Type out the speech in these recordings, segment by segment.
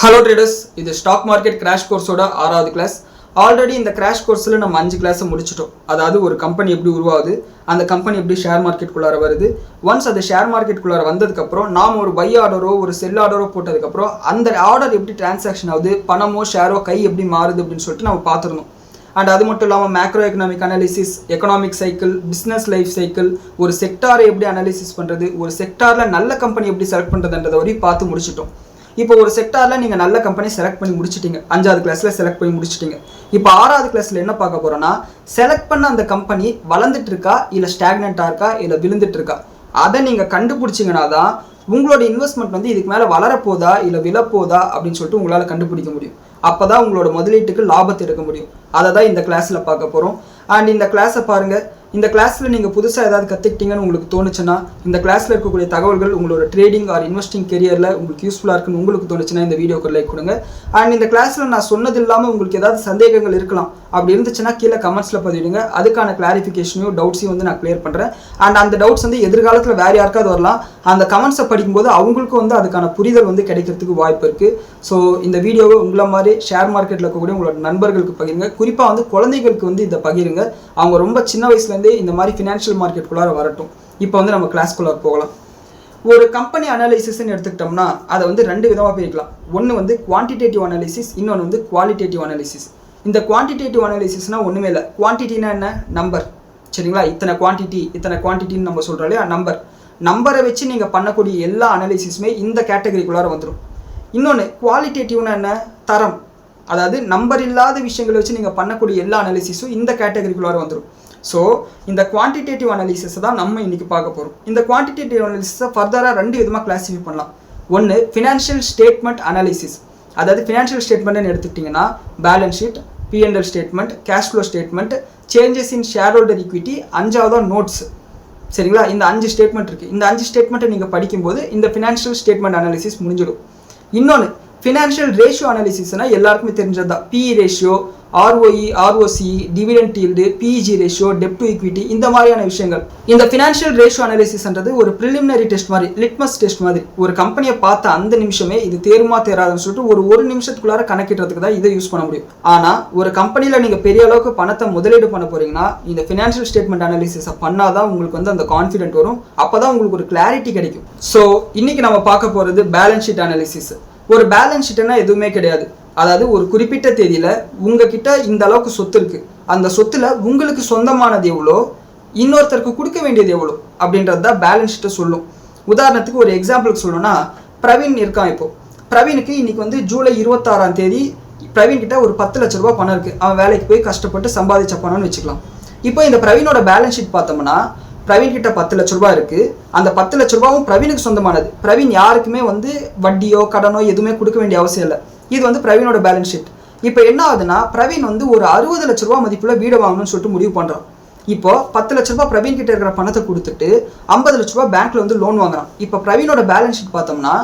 Hello traders, இது stock market crash கோர்ஸோட 6வது class. Already இந்த கிராஷ் கோர்ஸில் நம்ம 5 கிளாஸை முடிச்சிட்டோம். அதாவது ஒரு கம்பெனி எப்படி உருவாகுது, அந்த கம்பெனி எப்படி ஷேர் மார்க்கெட்டுக்குள்ளார வருது, ஒன்ஸ் அது ஷேர் மார்க்கெட்டுக்குள்ளார வந்ததுக்கப்புறம் நாம் ஒரு பை ஆர்டரோ ஒரு செல் ஆர்டரோ போட்டதுக்கப்புறம் அந்த ஆர்டர் எப்படி டிரான்சாக்ஷன் ஆகுது, பணமோ ஷேரோ கை எப்படி மாறுது அப்படின்னு சொல்லிட்டு நம்ம பார்த்துருந்தோம். அண்ட் அது மட்டும் இல்லாமல் macro economic analysis, economic cycle, business life cycle, ஒரு செக்டாரை எப்படி அனாலிசிஸ் பண்ணுறது, ஒரு செக்டாரில் நல்ல கம்பெனி எப்படி செலக்ட் பண்ணுறதுன்றதை வரையும் பார்த்து முடிச்சிட்டோம். இப்போ ஒரு செக்டாரில் நீங்கள் நல்ல கம்பெனி செலக்ட் பண்ணி முடிச்சிட்டிங்க, 5வது கிளாஸில் செலக்ட் பண்ணி முடிச்சிட்டிங்க. இப்போ 6வது கிளாஸில் என்ன பார்க்க போகிறோன்னா, செலக்ட் பண்ண அந்த கம்பெனி வளர்ந்துட்டு இருக்கா, இல்லை ஸ்டாக்னண்ட்டாக இருக்கா, இல்லை விழுந்துட்டு இருக்கா, அதை நீங்கள் கண்டுபிடிச்சிங்கன்னா தான் உங்களோட இன்வெஸ்ட்மெண்ட் வந்து இதுக்கு மேலே வளரப்போதா இல்லை விழப்போதா அப்படின்னு சொல்லிட்டு உங்களால் கண்டுபிடிக்க முடியும். அப்போ தான் உங்களோட முதலீட்டுக்கு லாபத்தை எடுக்க முடியும். அதை தான் இந்த கிளாஸில் பார்க்க போகிறோம். அண்ட் இந்த கிளாஸை பாருங்கள். இந்த கிளாஸில் நீங்கள் புதுசாக ஏதாவது கற்றுக்கிட்டீங்கன்னு உங்களுக்கு தோணுச்சுன்னா, இந்த கிளாஸில் இருக்கக்கூடிய தகவல்கள் உங்களோட ட்ரேடிங் ஆர் இன்வெஸ்டிங் கெரியரில் உங்களுக்கு யூஸ்ஃபுல்லாக இருக்குன்னு உங்களுக்கு தோணுச்சுன்னா இந்த வீடியோக்கு லைக் கொடுங்க. அண்ட் இந்த கிளாஸில் நான் சொன்னது இல்லாமல் உங்களுக்கு ஏதாவது சந்தேகங்கள் இருக்கலாம், அப்படி இருந்துச்சுன்னா கீழே கமெண்ட்ஸில் பதிவிடுங்க. அதுக்கான கிளாரிஃபிகேஷனையும் டவுட்ஸையும் வந்து நான் கிளியர் பண்ணுறேன். அண்ட் அந்த டவுட்ஸ் வந்து எதிர்காலத்தில் வேறு யாருக்காவது வரலாம். அந்த கமெண்ட்ஸை படிக்கும்போது அவங்களுக்கும் வந்து அதுக்கான புரிதல் வந்து கிடைக்கிறதுக்கு வாய்ப்பு இருக்குது. ஸோ இந்த வீடியோவை உங்களை மாதிரி ஷேர் மார்க்கெட்டில் இருக்கக்கூடிய உங்களோட நண்பர்களுக்கு பகிருங்க. குறிப்பாக வந்து குழந்தைகளுக்கு வந்து இதை பகிருங்க. அவங்க ரொம்ப சின்ன வயசுலேருந்து இந்த மாதிரி ஃபினான்ஷியல் மார்க்கெட்டுக்குள்ளார வரட்டும். இப்போ வந்து நம்ம கிளாஸ்க்குள்ளார போகலாம். ஒரு கம்பெனி அனாலிசிஸ்ன்னு எடுத்துக்கிட்டோம்னா அதை வந்து 2 விதமாக பிரிக்கலாம். ஒன்று வந்து குவான்டிடேட்டிவ் அனாலிசிஸ், இன்னொன்று வந்து குவாலிட்டேட்டிவ் அனாலிசிஸ். இந்த குவான்டிடேட்டிவ் அனாலிசிஸ்னால் ஒன்றுமே இல்லை. குவான்டிட்டினா என்ன? நம்பர். சரிங்களா? இத்தனை குவான்டிட்டின்னு நம்ம சொல்கிறோம் இல்லையா, நம்பரை வச்சு நீங்கள் பண்ணக்கூடிய எல்லா அனாலிசிஸுமே இந்த கேட்டகரிக்குள்ளார வந்துடும். இன்னொன்று குவாலிட்டேட்டிவ்னா என்ன? தரம். அதாவது நம்பர் இல்லாத விஷயங்களை வச்சு நீங்கள் பண்ணக்கூடிய எல்லா அனாலிசிஸும் இந்த கேட்டகரிக்குள்ளார வந்துடும். ஸோ இந்த குவான்டிடேட்டிவ் அனாலிசிஸை தான் நம்ம இன்றைக்கி பார்க்க போகிறோம். இந்த குவான்டிடேட்டிவ் அனாலிசிஸை ஃபர்தராக 2 விதமாக கிளாஸிஃபை பண்ணலாம். ஒன்று ஃபினான்ஷியல் ஸ்டேட்மெண்ட் அனாலிசிஸ். அதாவது ஃபினான்ஷியல் ஸ்டேட்மெண்ட்னு எடுத்துக்கிட்டிங்கன்னா balance sheet, P&L statement, cash flow statement, changes in share holder equity, 5வது நோட்ஸ். சரிங்களா? இந்த 5 ஸ்டேட்மெண்ட் இருக்குது. இந்த 5 ஸ்டேட்மெண்ட்டை நீங்கள் படிக்கும்போது இந்த ஃபினான்ஷியல் ஸ்டேட்மெண்ட் அனாலிசிஸ் முடிஞ்சிடும். இன்னொன்று ஃபினான்ஷியல் ரேஷியோ அனாலிசிஸ்னால் எல்லாருக்குமே தெரிஞ்சது தான். PE ratio, ROE, ROCE, dividend yield, PEG ratio, dept to equity, இந்த மாதிரியான விஷயங்கள். இந்த ஃபினான்ஷியல் ரேஷியோ அனாலிசிஸ்ன்றது ஒரு ப்ரிலிமினரி டெஸ்ட் மாதிரி, லிட்மஸ் டெஸ்ட் மாதிரி. ஒரு கம்பெனியை பார்த்த அந்த நிமிஷமே இது தேருமா தேராதுன்னு சொல்லிட்டு ஒரு நிமிஷத்துக்குள்ளார கணக்கிடுறதுக்கு தான் இதை யூஸ் பண்ண முடியும். ஆனால் ஒரு கம்பெனியில் நீங்கள் பெரிய அளவுக்கு பணத்தை முதலீடு பண்ண போறீங்கன்னா இந்த ஃபினான்ஷியல் ஸ்டேட்மெண்ட் அனாலிசிஸை பண்ணாதான் உங்களுக்கு வந்து அந்த கான்ஃபிடென்ட் வரும். அப்போ தான் உங்களுக்கு ஒரு கிளாரிட்டி கிடைக்கும். ஸோ இன்னைக்கு நம்ம பார்க்க போகிறது பேலன்ஸ் ஷீட் அனாலிசிஸ். ஒரு பேலன்ஸ் ஷீட்னா எதுவுமே கிடையாது. அதாவது ஒரு குறிப்பிட்ட தேதியில் உங்ககிட்ட இந்த அளவுக்கு சொத்து இருக்குது, அந்த சொத்தில் உங்களுக்கு சொந்தமானது எவ்வளோ, இன்னொருத்தருக்கு கொடுக்க வேண்டியது எவ்வளோ அப்படின்றது தான் பேலன்ஸ் ஷீட்டை சொல்லும். உதாரணத்துக்கு ஒரு எக்ஸாம்பிளுக்கு சொல்லணும்னா, பிரவீன் இருக்கான். இப்போது பிரவீனுக்கு இன்றைக்கி வந்து ஜூலை 26ஆம் தேதி பிரவீன் கிட்ட ஒரு 10 லட்ச ரூபா பணம் இருக்குது. அவன் வேலைக்கு போய் கஷ்டப்பட்டு சம்பாதிச்ச பணம்னு வச்சுக்கலாம். இப்போ இந்த பிரவீனோட பேலன்ஸ் ஷீட் பார்த்தோம்னா, பிரவீன் கிட்ட 10 லட்ச ரூபா இருக்குது. அந்த 10 லட்ச ரூபாவும் பிரவீனுக்கு சொந்தமானது. பிரவீன் யாருக்குமே வந்து வட்டியோ கடனோ எதுவுமே கொடுக்க வேண்டிய அவசியம் இல்லை. இது வந்து பிரவீனோட பேலன்ஸ் ஷீட். இப்போ என்ன ஆகுதுன்னா, பிரவீன் வந்து ஒரு 60 லட்ச ரூபா மதிப்புள்ள வீடு வாங்கணும்னு சொல்லிட்டு முடிவு பண்ணுறான். இப்போ 10 லட்ச ரூபா பிரவீன் கிட்ட இருக்கிற பணத்தை கொடுத்துட்டு 50 லட்ச ரூபா பேங்க்ல வந்து லோன் வாங்குறான். இப்போ பிரவீனோட பேலன்ஸ் ஷீட் பார்த்தோம்னா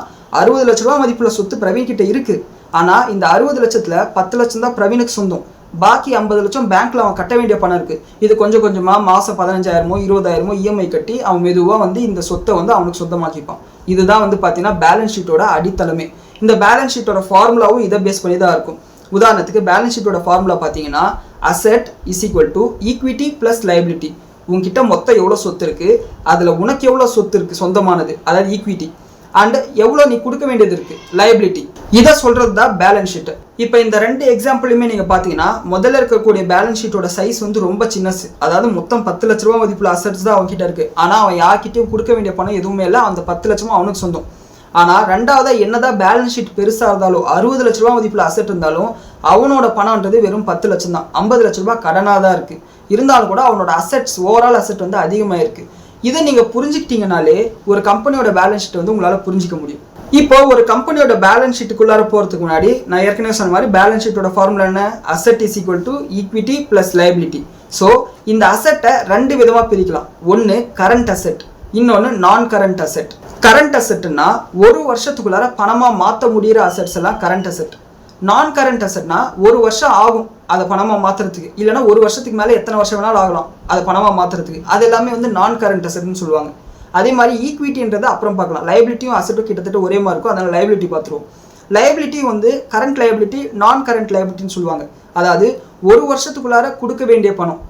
60 லட்ச ரூபா மதிப்புள்ள சொத்து பிரவீன் கிட்ட இருக்கு. ஆனால் இந்த 60 லட்சத்துல 10 லட்சம் தான் பிரவீனுக்கு சொந்தம். பாக்கி 50 லட்சம் பேங்க்ல அவன் கட்ட வேண்டிய பணம் இருக்கு. இது கொஞ்சம் கொஞ்சமாக மாதம் 15,000மோ 20,000மோ EMI கட்டி அவன் மெதுவாக வந்து இந்த சொத்தை வந்து அவனுக்கு சொந்தமாக்கிப்பான். இதுதான் வந்து பார்த்தீங்கன்னா பேலன்ஸ் ஷீட்டோட அடித்தளமே. இந்த பேலன்ஸ் ஷீட்டோட ஃபார்முலாவும் இதை பேஸ் பண்ணி தான் இருக்கும். உதாரணத்துக்கு பேலன்ஸ் ஷீட்டோட ஃபார்முலா பார்த்தீங்கன்னா asset is equal to equity plus liability. உங்ககிட்ட மொத்தம் எவ்வளோ சொத்து இருக்குது, அதில் உனக்கு எவ்வளோ சொத்து இருக்குது சொந்தமானது, அதாவது ஈக்விட்டி, அண்ட் எவ்வளோ நீ கொடுக்க வேண்டியது இருக்குது லைபிலிட்டி. இதை சொல்கிறது தான் பேலன்ஸ் ஷீட்டு. இப்போ இந்த 2 எக்ஸாம்பிளுமே நீங்கள் பார்த்தீங்கன்னா முதல்ல இருக்கக்கூடிய பேலன்ஸ் ஷீட்டோட சைஸ் வந்து ரொம்ப சின்னது. அதாவது மொத்தம் 10 லட்ச ரூபா மதிப்புள்ள அசெட்ஸ் தான் அவன்கிட்ட இருக்குது. ஆனால் அவன் யார்கிட்டையும் கொடுக்க வேண்டிய பணம் எதுவுமே இல்லை. அந்த 10 லட்சமும் அவனுக்கு சொந்தம். ஆனால் ரெண்டாவதாக என்னதான் பேலன்ஸ் ஷீட் பெருசாக இருந்தாலும் 60 லட்ச ரூபா மதிப்புள்ள அசெட் இருந்தாலும் அவனோட பணம்ன்றது வெறும் 10 லட்சம் தான். 50 லட்ச ரூபா கடனாக தான் இருக்குது. இருந்தாலும் கூட அவனோட அசெட்ஸ் ஓவரால் அசெட் வந்து அதிகமாக இருக்குது. இதை நீங்கள் புரிஞ்சுக்கிட்டீங்கனாலே ஒரு கம்பெனியோட பேலன்ஸ் ஷீட் வந்து உங்களால் புரிஞ்சிக்க முடியும். இப்போ ஒரு கம்பெனியோட பேலன்ஸ் ஷீட்டுக்குள்ளார போகிறதுக்கு முன்னாடி நான் ஏற்கனவே சொன்ன மாதிரி பேலன்ஸ் ஷீட்டோட ஃபார்முலா என்ன? Asset is equal to equity plus liability. So இந்த அசெட்டை 2 விதமாக பிரிக்கலாம். ஒன்று கரண்ட் அசெட், இன்னொன்று நான் கரண்ட் அசெட். கரண்ட் அசெட்னா ஒரு வருஷத்துக்குள்ளார பணமாக மாற்ற முடிகிற அசெட்ஸ் எல்லாம் கரண்ட் அசெட். நான் கரண்ட் அசெட்னா ஒரு வருஷம் ஆகும் அதை பணமாக மாற்றுறதுக்கு, இல்லைனா ஒரு வருஷத்துக்கு மேலே எத்தனை வருஷம் வேணாலும் ஆகலாம் அதை பணமாக மாற்றுறதுக்கு. அது எல்லாமே வந்து நான் கரண்ட் அசெட்னு சொல்லுவாங்க. அதே மாதிரி ஈக்விட்டின்றதை அப்புறம் பார்க்கலாம். லைபிலிட்டியும் அசெட்டும் கிட்டத்தட்ட ஒரே மாதிரி இருக்கும், அதனால் லைபிலிட்டி பார்த்துருவோம். லைபிலிட்டி வந்து கரண்ட் லைபிலிட்டி, நான் கரண்ட் லைபிலிட்டின்னு சொல்லுவாங்க. அதாவது ஒரு வருஷத்துக்குள்ளார கொடுக்க வேண்டிய பணம்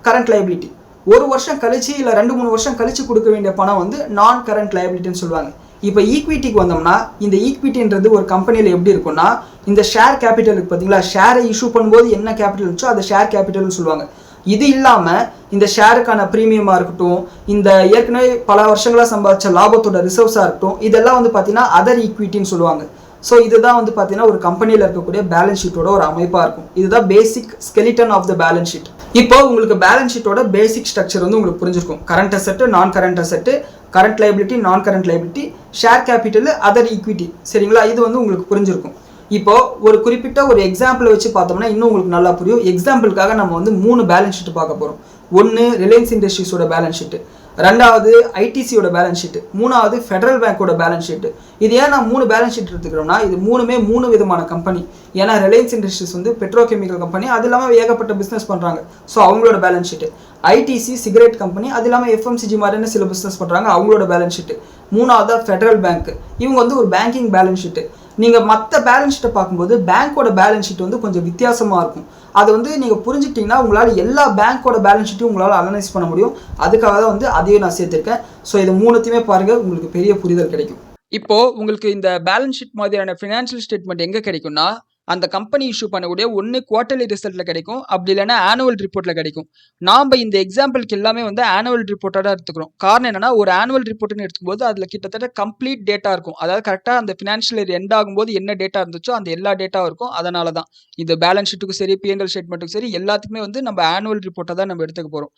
கரண்ட் லைபிலிட்டி, ஒரு வருஷம் கழிச்சு இல்லை 2-3 வருஷம் கழிச்சு கொடுக்க வேண்டிய பணம் வந்து நான் கரண்ட் லைபிலிட்டின்னு சொல்லுவாங்க. இப்போ ஈக்விட்டிக்கு வந்தோம்னா, இந்த ஈக்விட்டின்றது ஒரு கம்பெனியில் எப்படி இருக்கும்னா, இந்த ஷேர் கேபிட்டலுக்கு பார்த்தீங்களா, ஷேரை இஷ்யூ பண்ணும்போது என்ன கேபிட்டல் இருந்துச்சோ அதை ஷேர் கேபிட்டல்னு சொல்லுவாங்க. இது இல்லாமல் இந்த ஷேருக்கான ப்ரீமியமாக இருக்கட்டும், இந்த ஏற்கனவே பல வருஷங்களாக சம்பாதிச்ச லாபத்தோட ரிசர்வ்ஸாக இருக்கட்டும், இதெல்லாம் வந்து பார்த்தீங்கன்னா அதர் ஈக்விட்டின்னு சொல்லுவாங்க. ஸோ இதுதான் வந்து பார்த்தீங்கன்னா ஒரு கம்பெனியில் இருக்கக்கூடிய பேலன்ஸ் ஷீட்டோட ஒரு அமைப்பாக இருக்கும். இதுதான் basic skeleton of the balance sheet. இப்போ உங்களுக்கு பேலன்ஸ் ஷீட்டோட பேசிக் ஸ்ட்ரக்சர் வந்து உங்களுக்கு புரிஞ்சிருக்கும். Current asset, non current asset, current liability, non current liability, share capital, other equity. சரிங்களா? இது வந்து உங்களுக்கு புரிஞ்சிருக்கும். இப்போ ஒரு குறிப்பிட்ட ஒரு எக்ஸாம்பிள் வச்சு பார்த்தோம்னா இன்னும் உங்களுக்கு நல்லா புரியும். எக்ஸாம்பிளுக்காக நம்ம வந்து 3 பேலன்ஸ் ஷீட் பார்க்க போகிறோம். ஒன்று ரிலையன்ஸ் இண்டஸ்ட்ரீஸோட பேலன்ஸ் ஷீட்டு, ரெண்டாவது ஐடிசியோட பேலன்ஸ் ஷீட்டு, மூணாவது ஃபெடரல் பேங்கோட பேலன்ஸ் ஷீட்டு. இது ஏன் நான் 3 பேலன்ஸ் ஷீட் எடுத்துக்கிறோம்னா, இது 3 விதமான கம்பெனி. ஏன்னா ரிலையன்ஸ் இண்டஸ்ட்ரீஸ் வந்து பெட்ரோகெமிக்கல் கம்பெனி, அது இல்லாமல் ஏகப்பட்ட பிஸ்னஸ் பண்ணுறாங்க. ஸோ அவங்களோட balance sheet. ITC cigarette company, அது இல்லாமல் எஃப்எம்சிஜி மாதிரியான சில பிஸ்னஸ் பண்ணுறாங்க, அவங்களோட பேலன்ஸ் ஷீட்டு. மூணாவது ஃபெடரல் பேங்க், இவங்க வந்து ஒரு பேங்கிங் பேலன்ஸ் ஷீட்டு. நீங்கள் மற்ற பேலன்ஸ் ஷீட்டை பார்க்கும்போது பேங்க்கோட பேலன்ஸ் ஷீட் வந்து கொஞ்சம் வித்தியாசமாக இருக்கும். அது வந்து நீங்கள் புரிஞ்சுக்கிட்டிங்கன்னா உங்களால் எல்லா பேங்க்கோட பேலன்ஸ் ஷீட்டையும் உங்களால் அனலைஸ் பண்ண முடியும். அதுக்காக தான் வந்து அதையும் நான் சேர்த்துருக்கேன். ஸோ இது 3த்தையுமே பாருங்கள், உங்களுக்கு பெரிய புரிதல் கிடைக்கும். இப்போது உங்களுக்கு இந்த பேலன்ஸ் ஷீட் மாதிரியான ஃபினான்ஷியல் ஸ்டேட்மெண்ட் எங்கே கிடைக்கும்னா, அந்த கம்பெனி இஷ்யூ பண்ணக்கூடிய ஒன்று குவார்டர்லி ரிசல்ட்டில் கிடைக்கும், அப்படி இல்லைன்னா ஆனுவல் ரிப்போர்ட்டில் கிடைக்கும். நாம் இந்த எக்ஸாம்பிளுக்கு எல்லாமே வந்து ஆனுவல் ரிப்போர்ட்டாக தான் எடுத்துக்கிறோம். காரணம் என்னன்னா, ஒரு ஆனுவல் ரிப்போர்ட்னு எடுக்கும்போது அதில் கிட்டத்தட்ட கம்ப்ளீட் டேட்டா இருக்கும். அதாவது கரெக்டாக அந்த ஃபினான்ஷியல் இயர் எண்ட் ஆகும்போது என்ன டேட்டா இருந்துச்சோ அந்த எல்லா டேட்டாவும் இருக்கும். அதனால தான் இந்த பேலன்ஸ் ஷீட்டுக்கும் சரி, பிஎன்எல் ஸ்டேட்மெண்ட்டுக்கும் சரி, எல்லாத்துக்குமே வந்து நம்ம ஆனுவல் ரிப்போர்ட்டை தான் நம்ம எடுத்துக்க போகிறோம்.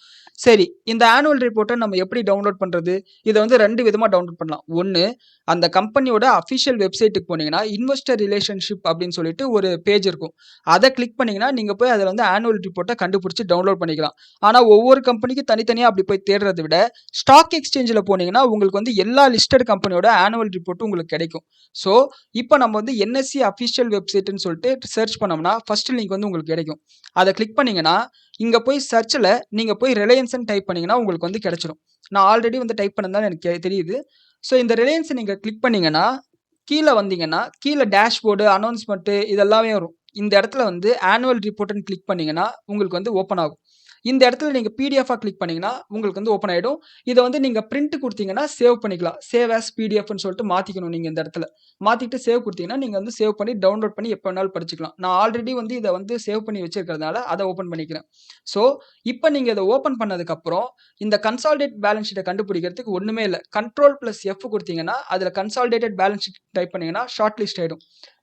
சரி, இந்த ஆனுவல் ரிப்போர்ட்டை நம்ம எப்படி டவுன்லோட் பண்ணுறது? இதை வந்து 2 விதமாக டவுன்லோட் பண்ணலாம். ஒன்று, அந்த கம்பெனியோட அஃபிஷியல் வெப்சைட்டுக்கு போனீங்கன்னா இன்வெஸ்டர் ரிலேஷன்ஷிப் அப்படின்னு சொல்லிட்டு ஒரு பேஜ் இருக்கும். அதை கிளிக் பண்ணீங்கன்னா நீங்கள் போய் அதில் வந்து ஆனுவல் ரிப்போர்ட்டை கண்டுபிடிச்சி டவுன்லோட் பண்ணிக்கலாம். ஆனால் ஒவ்வொரு கம்பெனிக்கும் தனித்தனியாக அப்படி போய் தேடுறதை விட ஸ்டாக் எக்ஸ்சேஞ்சில் போனீங்கன்னா உங்களுக்கு வந்து எல்லா லிஸ்டட் கம்பெனியோட ஆனுவல் ரிப்போர்ட்டும் உங்களுக்கு கிடைக்கும். ஸோ இப்போ நம்ம வந்து என்எஸ்சி அஃபிஷியல் வெப்சைட்னு சொல்லிட்டு சர்ச் பண்ணோம்னா ஃபர்ஸ்ட் லிங்க் வந்து உங்களுக்கு கிடைக்கும். அதை கிளிக் பண்ணீங்கன்னா இங்கே போய் சர்ச்சில் நீங்கள் போய் ரிலையன்ஸ்ன்னு டைப் பண்ணீங்கன்னா உங்களுக்கு வந்து கிடைச்சிடும். நான் ஆல்ரெடி வந்து டைப் பண்ணதால் எனக்கு தெரியுது. ஸோ இந்த ரிலையன்ஸை நீங்கள் கிளிக் பண்ணீங்கன்னா கீழே வந்தீங்கன்னா கீழே டேஷ்போர்டு, அனௌன்ஸ்மெண்ட்டு இதெல்லாமே வரும். இந்த இடத்துல வந்து ஆனுவல் ரிப்போர்ட்னு கிளிக் பண்ணீங்கன்னா உங்களுக்கு வந்து ஓப்பன் ஆகும். இந்த இடத்துல நீங்கள் பிடிஎஃபாக கிளிக் பண்ணீங்கன்னா உங்களுக்கு வந்து ஓப்பன் ஆகிடும். இதை வந்து நீங்கள் பிரிண்ட் கொடுத்தீங்கன்னா சேவ் பண்ணிக்கலாம். சேவ் ஆஸ் பிடிஎஃப்னு சொல்லிட்டு மாற்றிக்கணும். நீங்கள் இந்த இடத்துல மாற்றிட்டு சேவ் கொடுத்தீங்கன்னா நீங்கள் வந்து சேவ் பண்ணி டவுன்லோட் பண்ணி எப்போ வேணாலும் படிச்சுக்கலாம். நான் ஆல்ரெடி வந்து இதை வந்து சேவ் பண்ணி வச்சிருக்கிறதுனால அதை ஓப்பன் பண்ணிக்கிறேன். ஸோ இப்போ நீங்கள் இதை ஓப்பன் பண்ணதுக்கப்புறம் இந்த கன்சாலிடேட் பேலன்ஸ் ஷீட்டை கண்டுபிடிக்கிறதுக்கு ஒன்றுமே இல்லை. Ctrl+F கொடுத்தீங்கன்னா அதில் கன்சாலிடேட்டட் பேலன்ஸ் ஷீட் டைப் பண்ணீங்கன்னா ஷார்ட் லிஸ்ட் ஆகிடும்.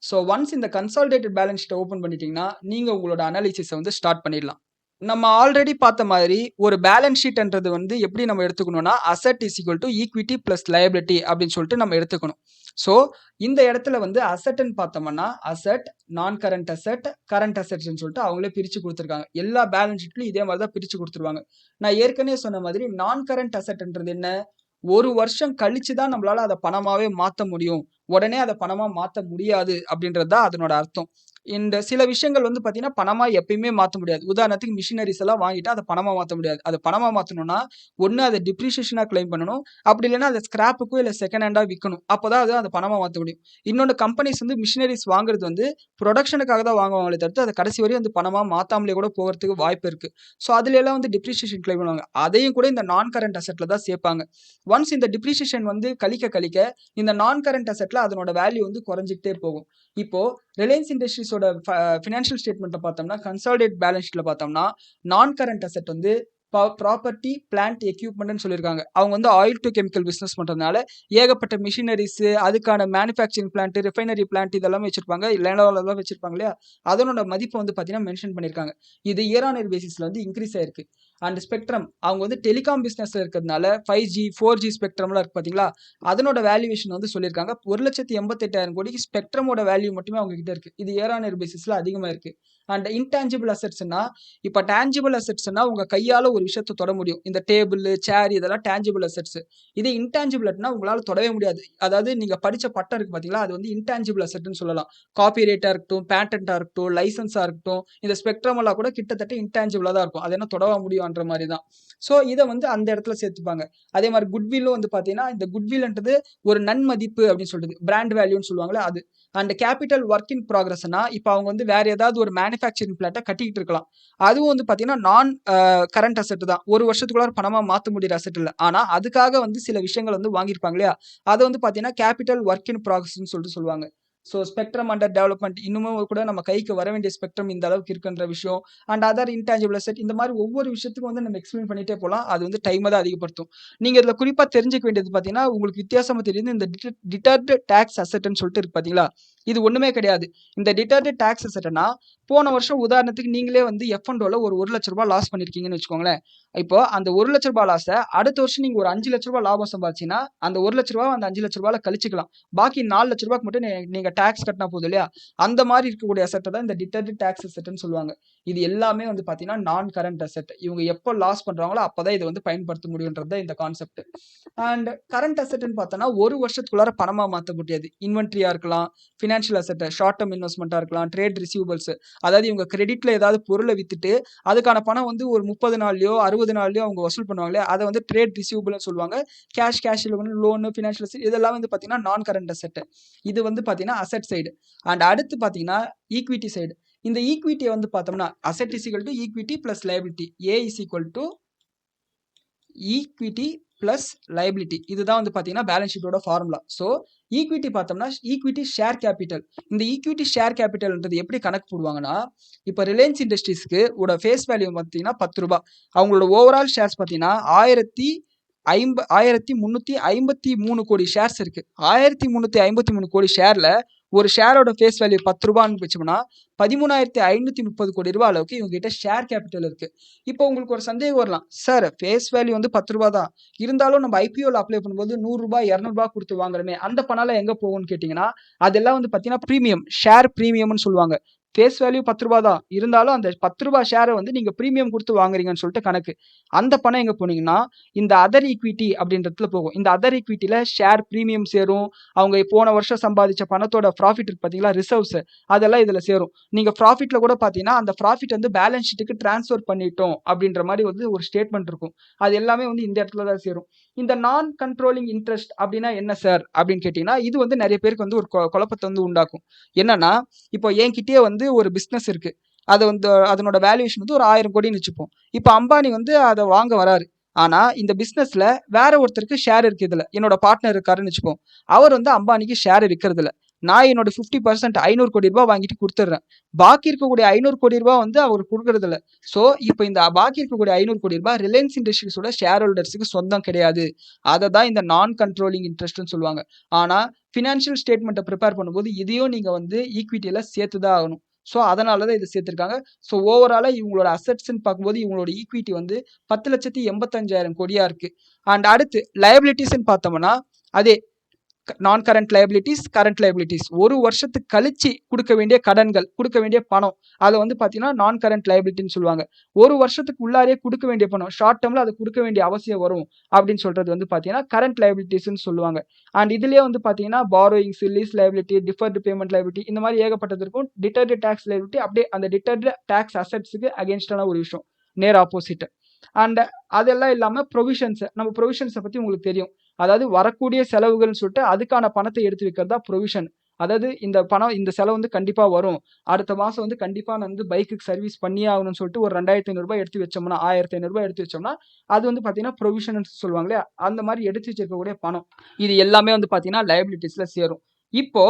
ஸோ ஒன்ஸ் இந்த கன்சாலிடேட்டட் பேலன்ஸ் ஷீட்டை ஓப்பன் பண்ணிட்டீங்கன்னா நீங்கள் உங்களோட அனாலிசிஸை வந்து ஸ்டார்ட் பண்ணிடலாம். நம்ம ஆல்ரெடி பார்த்த மாதிரி ஒரு பேலன்ஸ் ஷீட்ன்றது வந்து எப்படி நம்ம எடுத்துக்கணும்னா, asset is equal to equity plus liability அப்படின்னு சொல்லிட்டு நம்ம எடுத்துக்கணும். ஸோ இந்த இடத்துல வந்து அசெட்னு பார்த்தோம்னா asset, non current asset, current அசெட்ஸ்ன்னு சொல்லிட்டு அவங்களே பிரித்து கொடுத்துருக்காங்க. எல்லா பேலன்ஸ் ஷீட்லையும் இதே மாதிரி தான் பிரித்து கொடுத்துருவாங்க. நான் ஏற்கனவே சொன்ன மாதிரி நான் கரண்ட் அசெட்ன்றது என்ன, ஒரு வருஷம் கழிச்சு தான் நம்மளால அதை பணமாவே மாற்ற முடியும், உடனே அதை பணமா மாற்ற முடியாது அப்படின்றது தான் அதனோட அர்த்தம். இந்த சில விஷயங்கள் வந்து பார்த்தீங்கன்னா பணமா எப்பயுமே மாற்ற முடியாது. உதாரணத்துக்கு மிஷினரிஸ் எல்லாம் வாங்கிட்டு அதை பணமா மாற்ற முடியாது. அதை பணமா மாற்றணும்னா ஒன்று அதை டிப்ரிசியேஷனாக கிளைம் பண்ணணும், அப்படி இல்லைன்னா அதை ஸ்கிராப்புக்கோ இல்லை செகண்ட் ஹேண்டாக விற்கணும். அப்போதான் அதை பணமா மாற்ற முடியும். இன்னொன்று, கம்பெனிஸ் வந்து மிஷினரிஸ் வாங்குறது வந்து ப்ரொடக்ஷனுக்காக தான் வாங்குவாங்களே தவிர்த்து அதை கடைசி வரையும் வந்து பணமா மாற்றாமலே கூட போகிறதுக்கு வாய்ப்பு இருக்கு. ஸோ அதுல எல்லாம் வந்து டிப்ரிசியேஷன் கிளைம் பண்ணுவாங்க. அதையும் கூட இந்த நான் கரண்ட் அசெட்ல தான் சேர்ப்பாங்க. ஒன்ஸ் இந்த டிப்ரிசியேஷன் வந்து கழிக்க இந்த நான் கரண்ட் அசெட்ல அதனோட வேல்யூ வந்து குறைஞ்சிக்கிட்டே போகும். இப்போ ரிலையன்ஸ் இண்டஸ்ட்ரீஸோட ஃபினான்ஷியல் ஸ்டேட்மெண்ட்டை பார்த்தோம்னா, கன்சாலிடேட் பேலன்ஸ் ஷீட்ல பார்த்தோம்னா நான் கரண்ட் அசெட் வந்து ப்ராப்பர்ட்டி, பிளான்ட், எக்யூப்மெண்ட்னு சொல்லியிருக்காங்க. அவங்க வந்து ஆயில் டு கெமிக்கல் பிஸ்னஸ் பண்ணுறதுனால ஏகப்பட்ட மிஷினரிஸ், அதுக்கான மேனுஃபேக்சரிங் பிளான்ட், ரிஃபைனரி பிளான்ட் இதெல்லாம் வச்சிருப்பாங்க, லேண்டெல்லாம் வச்சிருப்பாங்க இல்லையா, அதனோட மதிப்பை வந்து பார்த்தீங்கன்னா மென்ஷன் பண்ணியிருக்காங்க. இது இயர் ஆன் இயர் பேசிஸில் வந்து இன்க்ரீஸ் ஆயிருக்கு. அண்ட் ஸ்பெக்ட்ரம், அவங்க வந்து டெலிகாம் பிஸ்னஸில் இருக்கிறதுனால 5G 4G ஸ்பெக்ட்ரம்லாம் இருக்குது பார்த்தீங்களா, அதனோட வேல்யூவேஷன் வந்து சொல்லியிருக்காங்க. 1,88,000 கோடிக்கு ஸ்பெக்ட்ரமோட வேல்யூ மட்டுமே அவங்க கிட்ட இருக்குது. இது இயர் ஆன் இயர் பேசிஸில் அதிகமாக இருக்குது. அண்ட் இன்டான்ஜிபிள் அசெட்ஸ்னா, இப்போ டேஞ்சிபிள் அசெட்ஸ்னா உங்கள் கையால் ஒரு விஷயத்தை தொட முடியும். இந்த டேபிள், சேர் இதெல்லாம் டேஞ்சிபிள் அசெட்ஸ். இது இன்டான்ஜிபிள்னா உங்களால் தொடவே முடியாது. அதாவது நீங்கள் படித்த பட்டம் இருக்குது பார்த்தீங்களா, அது வந்து இன்டான்ஜிபிள் அசெட்னு சொல்லலாம். காப்பி ரைட்டாக இருக்கட்டும், பேட்டன்ட்டாக இருக்கட்டும், லைசன்ஸாக இருக்கட்டும், இந்த ஸ்பெக்ட்ரம் எல்லாம் கூட கிட்டத்தட்ட இன்டான்ஜிபிளாக தான் இருக்கும். அது என்ன தொடவ முடியும் விஷயம்ன்ற மாதிரி தான். ஸோ இதை வந்து அந்த இடத்துல சேர்த்துப்பாங்க. அதே மாதிரி குட்வில்லும் வந்து பார்த்தீங்கன்னா இந்த குட்வில்ன்றது ஒரு நன்மதிப்பு அப்படின்னு சொல்றது, பிராண்ட் வேல்யூன்னு சொல்லுவாங்களே அது. அண்ட் கேபிட்டல் ஒர்க் இன் ப்ராக்ரஸ்னா இப்போ அவங்க வந்து வேற ஏதாவது ஒரு மேனுஃபேக்சரிங் பிளான்ட்டை கட்டிக்கிட்டு இருக்கலாம். அதுவும் வந்து பார்த்தீங்கன்னா நான் கரண்ட் அசெட் தான், ஒரு வருஷத்துக்குள்ளார பணமா மாற்ற முடியிற அசெட் இல்லை. ஆனால் அதுக்காக வந்து சில விஷயங்கள் வந்து வாங்கியிருப்பாங்க இல்லையா, அதை வந்து பார்த்தீங்கன்னா கேபிட்டல் ஒர்க் இன் ப்ராக்ரஸ்ன்னு சொல்லிட்டு சொல்லுவாங்க. ஸோ ஸ்பெக்ட்ரம் அண்டர் டெவலப்மெண்ட், இன்னமும் கூட நம்ம கைக்கு வர வேண்டிய ஸ்பெக்ட்ரம் இந்த அளவுக்கு இருக்குன்ற விஷயம், அண்ட் அதர் இன்டான்ஜிபிள் அசெட், இந்த மாதிரி ஒவ்வொரு விஷயத்துக்கும் வந்து நம்ம எக்ஸ்பிளைன் பண்ணிட்டே போகலாம். அது வந்து டைமை தான் அதிகப்படுத்தும். நீங்கள் இதில் குறிப்பாக தெரிஞ்சுக்க வேண்டியது பார்த்தீங்கன்னா உங்களுக்கு வித்தியாசமாக தெரியுது, இந்த டிட்டர்டு டேக்ஸ் அசெட்னு சொல்லிட்டு இருக்கு பார்த்தீங்களா, இது ஒன்றுமே கிடையாது. இந்த டிட்டர்டு டேக்ஸ் அசெட்னா போன வருஷம் உதாரணத்துக்கு நீங்களே வந்து எஃப்என்டோல ஒரு 1,00,000 ரூபாய் லாஸ் பண்ணிருக்கீங்கன்னு வச்சுக்கோங்களேன். இப்போ அந்த 1,00,000 ரூபாய் லாஸை அடுத்த வருஷம் நீங்க ஒரு 5,00,000 ரூபாய் லாபம் சம்பாதிச்சீங்கன்னா அந்த 1,00,000 ரூபாய் அந்த 5,00,000 ரூபாயில கழிச்சுக்கலாம். பாக்கி 4,00,000 ரூபாய்க்கு மட்டும் நீங்க டாக்ஸ் கட்டினா போதும் இல்லையா. அந்த மாதிரி இருக்கக்கூடிய அசெட்டை தான் இந்த டிட்டர்டு டேக்ஸ் அசெட்னு சொல்லுவாங்க. இது எல்லாமே வந்து பாத்தீங்கன்னா நான் கரண்ட் அசெட். இவங்க எப்போ லாஸ் பண்றாங்களோ அப்பதான் இதை வந்து பயன்படுத்த முடியும்ன்றது இந்த கான்செப்ட். அண்ட் கரண்ட் அசெட்னு பார்த்தோன்னா ஒரு வருஷத்துக்குள்ளார பணமா மாற்ற முடியாது. இன்வென்ட்ரியா இருக்கலாம், ஃபினான்ஷியல் அசெட், ஷார்ட் டேர்ம் இன்வெஸ்ட்மெண்ட்டா இருக்கலாம், ட்ரேட் ரிசீவபிள்ஸ், அதாவது இவங்க கிரெடிட்ல ஏதாவது பொருளை வித்துட்டு அதுக்கான பணம் வந்து ஒரு 30 நாள்லயோ 60 நாள்லயோ அவங்க வசூல் பண்ணுவாங்களே அதை வந்து ட்ரேட் ரிசீவபிள்னு சொல்லுவாங்க. கேஷ் லோன், ஃபினான்ஷியல் அசெட், இதெல்லாம் வந்து பார்த்தீங்கன்னா நான் கரண்ட் அசெட். இது வந்து பார்த்தீங்கன்னா அசெட் சைடு. அண்ட் அடுத்து பார்த்தீங்கன்னா ஈக்விட்டி சைடு. இந்த ஈக்விட்டியை வந்து பார்த்தோம்னா asset is equal to equity plus liability, A is equal to equity plus liability. இதுதான் வந்து பார்த்தீங்கன்னா பேலன்ஸ் ஷீட்டோட ஃபார்முலா. ஸோ ஈக்விட்டி பார்த்தோம்னா ஈக்விட்டி ஷேர் கேபிட்டல். இந்த ஈக்விட்டி ஷேர் கேபிட்டல்ன்றது எப்படி கணக்கு போடுவாங்கன்னா, இப்போ ரிலையன்ஸ் இண்டஸ்ட்ரீஸ்க்கு உட ஃபேஸ் வேல்யூ பார்த்தீங்கன்னா 10 ரூபாய். அவங்களோட ஓவரால் ஷேர்ஸ் பார்த்தீங்கன்னா 1353 கோடி ஷேர்ஸ் இருக்கு. 1353 கோடி ஷேர்ல ஒரு ஷேரோட ஃபேஸ் வேல்யூ 10 ரூபான்னு வச்சோம்னா 13,530 கோடி ரூபாய் அளவுக்கு இவங்க கிட்ட ஷேர் கேபிட்டல் இருக்கு. இப்போ உங்களுக்கு ஒரு சந்தேகம் வரலாம், சார் ஃபேஸ் வேல்யூ வந்து 10 ரூபாய் தான், இருந்தாலும் நம்ம ஐபிஓல அப்ளை பண்ணும்போது 100 ரூபாய் 200 ரூபாய் கொடுத்து வாங்குறமே, அந்த பணம் எங்க போகும்னு கேட்டீங்கன்னா அதெல்லாம் வந்து பார்த்தீங்கன்னா ப்ரீமியம், ஷேர் ப்ரீமியம்னு சொல்லுவாங்க. ஃபேஸ் வேல்யூ 10 ரூபாய் தான், இருந்தாலும் அந்த 10 ரூபாய் ஷேரை வந்து நீங்க ப்ரீமியம் கொடுத்து வாங்குறீங்கன்னு சொல்லிட்டு கணக்கு. அந்த பணம் எங்க போனீங்கன்னா இந்த அதர் ஈக்விட்டி அப்படின்றதுல போகும். இந்த அதர் ஈக்விட்டியில ஷேர் ப்ரீமியம் சேரும், அவங்க போன வருஷம் சம்பாதிச்ச பணத்தோட ப்ராஃபிட் இருக்கு பார்த்தீங்களா, ரிசர்வ்ஸ், அதெல்லாம் இதுல சேரும். நீங்க ப்ராஃபிட்ல கூட பார்த்தீங்கன்னா அந்த ப்ராஃபிட் வந்து பேலன்ஸ் ஷீட்டுக்கு டிரான்ஸ்ஃபர் பண்ணிட்டோம் அப்படின்ற மாதிரி வந்து ஒரு ஸ்டேட்மெண்ட் இருக்கும். அது எல்லாமே வந்து இந்த இடத்துல தான் சேரும். இந்த நான் கண்ட்ரோலிங் இன்ட்ரெஸ்ட் அப்படின்னா என்ன சார் அப்படின்னு கேட்டீங்கன்னா, இது வந்து நிறைய பேருக்கு வந்து ஒரு குழப்பத்தை வந்து உண்டாக்கும். என்னன்னா, இப்போ என்கிட்டயே வந்து ஒரு பிஸ்னஸ் இருக்கு, அது வந்து அதனோட வேல்யூஷன் வந்து ஒரு 1000 கோடின்னு வச்சுப்போம். இப்போ அம்பானி வந்து அதை வாங்க வராரு. ஆனா இந்த பிசினஸ்ல வேற ஒருத்தருக்கு ஷேர் இருக்கு, இதுல என்னோட பார்ட்னர் இருக்காருன்னு வச்சுப்போம். அவர் வந்து அம்பானிக்கு ஷேர் விற்கிறது இல்ல. நான் என்னோட 50% 500 கோடி ரூபாய் வாங்கிட்டு கொடுத்துட்றேன். பாக்கி இருக்கக்கூடிய 500 கோடி ரூபாய் வந்து அவர் கொடுக்கறது இல்ல. ஸோ இப்போ இந்த பாக்கி இருக்கக்கூடிய 500 கோடி ரூபாய் ரிலையன்ஸ் இண்டஸ்ட்ரீஸோட ஷேர் ஹோல்டர்ஸுக்கு சொந்தம் கிடையாது. அதை தான் இந்த நான் கண்ட்ரோலிங் இன்ட்ரெஸ்ட்னு சொல்லுவாங்க. ஆனா ஃபினான்ஷியல் ஸ்டேட்மெண்ட்டை ப்ரிப்பேர் பண்ணும்போது இதையும் நீங்க வந்து ஈக்விட்டியில சேர்த்து தான் ஆகணும். ஸோ அதனால தான் இதை சேர்த்துருக்காங்க. ஸோ ஓவராலாக இவங்களோட அசெட்ஸ்ன்னு பார்க்கும்போது இவங்களோட ஈக்விட்டி வந்து 10,85,000 கோடியா இருக்கு. அண்ட் அடுத்து லயபிலிட்டிஸ்ன்னு பார்த்தோம்னா அதே நான் கரண்ட் லைபிலிட்டிஸ், ஒரு வருஷத்துக்கு கழிச்சு கொடுக்க வேண்டிய கடன்கள், கொடுக்க வேண்டிய பணம், அதை வந்து பார்த்தீங்கன்னா நான் கரண்ட் லைபிலிட்டின்னு சொல்லுவாங்க. ஒரு வருஷத்துக்கு உள்ளாரே கொடுக்க வேண்டிய பணம், ஷார்ட் டேர்மில் அது கொடுக்க வேண்டிய அவசியம் வரும் அப்படின்னு சொல்றது வந்து பார்த்தீங்கன்னா கரண்ட் லைபிலிட்டிஸ்ன்னு சொல்லுவாங்க. அண்ட் இதுலேயே வந்து பார்த்தீங்கன்னா borrowings, lease liability, deferred payment liability, இந்த மாதிரி ஏகப்பட்டது இருக்கும். டிட்டர்டு டேக்ஸ் லைபிலிட்டி அப்படியே அந்த டிட்டர்டு டேக்ஸ் அசெட்ஸுக்கு அகேன்ஸ்டான ஒரு விஷயம், நேர் ஆப்போசிட். அண்ட் அதெல்லாம் இல்லாமல் ப்ரொவிஷன்ஸ், நம்ம ப்ரொவிஷன்ஸை பற்றி உங்களுக்கு தெரியும், அதாவது வரக்கூடிய செலவுகள்னு சொல்லிட்டு அதுக்கான பணத்தை எடுத்து வைக்கிறதா ப்ரொவிஷன். அதாவது இந்த பணம், இந்த செலவு வந்து கண்டிப்பாக வரும், அடுத்த மாதம் வந்து கண்டிப்பாக நான் வந்து பைக்குக்கு சர்வீஸ் பண்ணியே ஆகணும்னு சொல்லிட்டு ஒரு 2,500 ரூபாய் எடுத்து வச்சோம்னா, 1,500 ரூபாய் எடுத்து வச்சோம்னா அது வந்து பார்த்தீங்கன்னா ப்ரொவிஷன் சொல்லுவாங்களே, அந்த மாதிரி எடுத்து வச்சிருக்கக்கூடிய பணம், இது எல்லாமே வந்து பார்த்தீங்கன்னா லைபிலிட்டிஸில் சேரும். இப்போ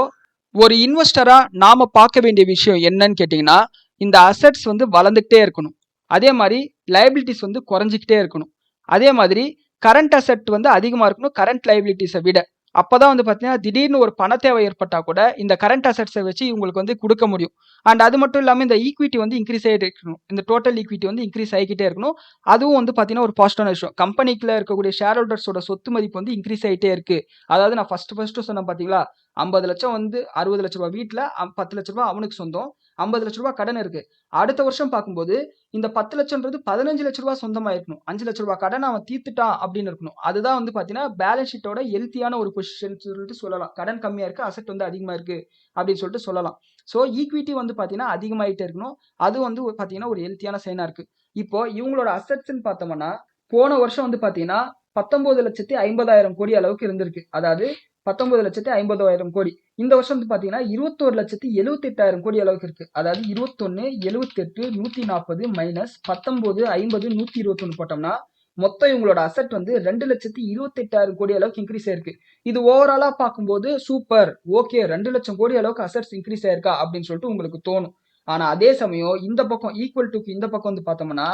ஒரு இன்வெஸ்டரா நாம பார்க்க வேண்டிய விஷயம் என்னன்னு கேட்டிங்கன்னா, இந்த அசெட்ஸ் வந்து வளர்ந்துக்கிட்டே இருக்கணும், அதே மாதிரி லைபிலிட்டிஸ் வந்து குறைஞ்சிக்கிட்டே இருக்கணும், அதே மாதிரி கரண்ட் அசெட் வந்து அதிகமாக இருக்கணும் கரண்ட் லைபிலிட்டிஸை விட. அப்போதான் வந்து பார்த்தீங்கன்னா திடீர்னு ஒரு பண தேவை ஏற்பட்டால் கூட இந்த கரண்ட் அசெட்ஸை வச்சு இவங்களுக்கு வந்து கொடுக்க முடியும். அண்ட் அது மட்டும் இல்லாமல் இந்த ஈக்விட்டி வந்து இன்க்ரீஸ் ஆகிட்டே இருக்கணும், இந்த டோட்டல் ஈக்விட்டி வந்து இன்க்ரீஸ் ஆகிக்கிட்டே இருக்கணும். அதுவும் வந்து பார்த்தீங்கன்னா ஒரு பாசிட்டிவான விஷயம். கம்பெனிக்குள்ள இருக்கக்கூடிய ஷேர் ஹோல்டர்ஸோட சொத்து மதிப்பு வந்து இன்க்ரீஸ் ஆகிட்டே இருக்கு. அதாவது நான் ஃபர்ஸ்ட் சொன்னேன் பார்த்தீங்களா, 50 லட்சம் வந்து 60 லட்ச ரூபாய் வீட்டில், 10 லட்ச ரூபாய் அவனுக்கு சொந்தம், 50 லட்ச ரூபாய் கடன் இருக்கு. அடுத்த வருஷம் பார்க்கும்போது இந்த 10 லட்சம்ன்றது 15 லட்ச ரூபாய் சொந்தமா இருக்கணும், 5 லட்ச ரூபாய் கடன் அவன் தீர்த்துட்டான் அப்படின்னு இருக்கணும். அதுதான் வந்து பார்த்தீங்கன்னா பேலன்ஸ் ஷீட்டோட ஹெல்த்தியான ஒரு பொசிஷன் சொல்லிட்டு சொல்லலாம். கடன் கம்மியா இருக்கு, அசெட் வந்து அதிகமா இருக்கு அப்படின்னு சொல்லிட்டு சொல்லலாம். ஸோ ஈக்விட்டி வந்து பார்த்தீங்கன்னா அதிகமாயிட்டே இருக்கணும், அது வந்து பார்த்தீங்கன்னா ஒரு ஹெல்த்தியான சைனா இருக்கு. இப்போ இவங்களோட அசெட்ஸ்ன்னு பார்த்தோம்னா போன வருஷம் வந்து பார்த்தீங்கன்னா 19,50,000 கோடி அளவுக்கு இருந்திருக்கு. அதாவது 19,50,000 கோடி. இந்த வருஷம் வந்து பார்த்தீங்கன்னா 21,78,000 கோடி அளவுக்கு இருக்கு. அதாவது 21, 78, 140 மைனஸ் 19, 50, 121 போட்டோம்னா மொத்தம் இவங்களோட அசெட் வந்து 2,28,000 கோடி அளவுக்கு இன்க்ரீஸ் ஆயிருக்கு. இது ஓவராலா பார்க்கும்போது சூப்பர், ஓகே 2 லட்சம் கோடி அளவுக்கு அசெட்ஸ் இன்க்ரீஸ் ஆயிருக்கா அப்படின்னு சொல்லிட்டு உங்களுக்கு தோணும். ஆனா அதே சமயம் இந்த பக்கம் ஈக்குவல் டுக்கு இந்த பக்கம் வந்து பார்த்தோம்னா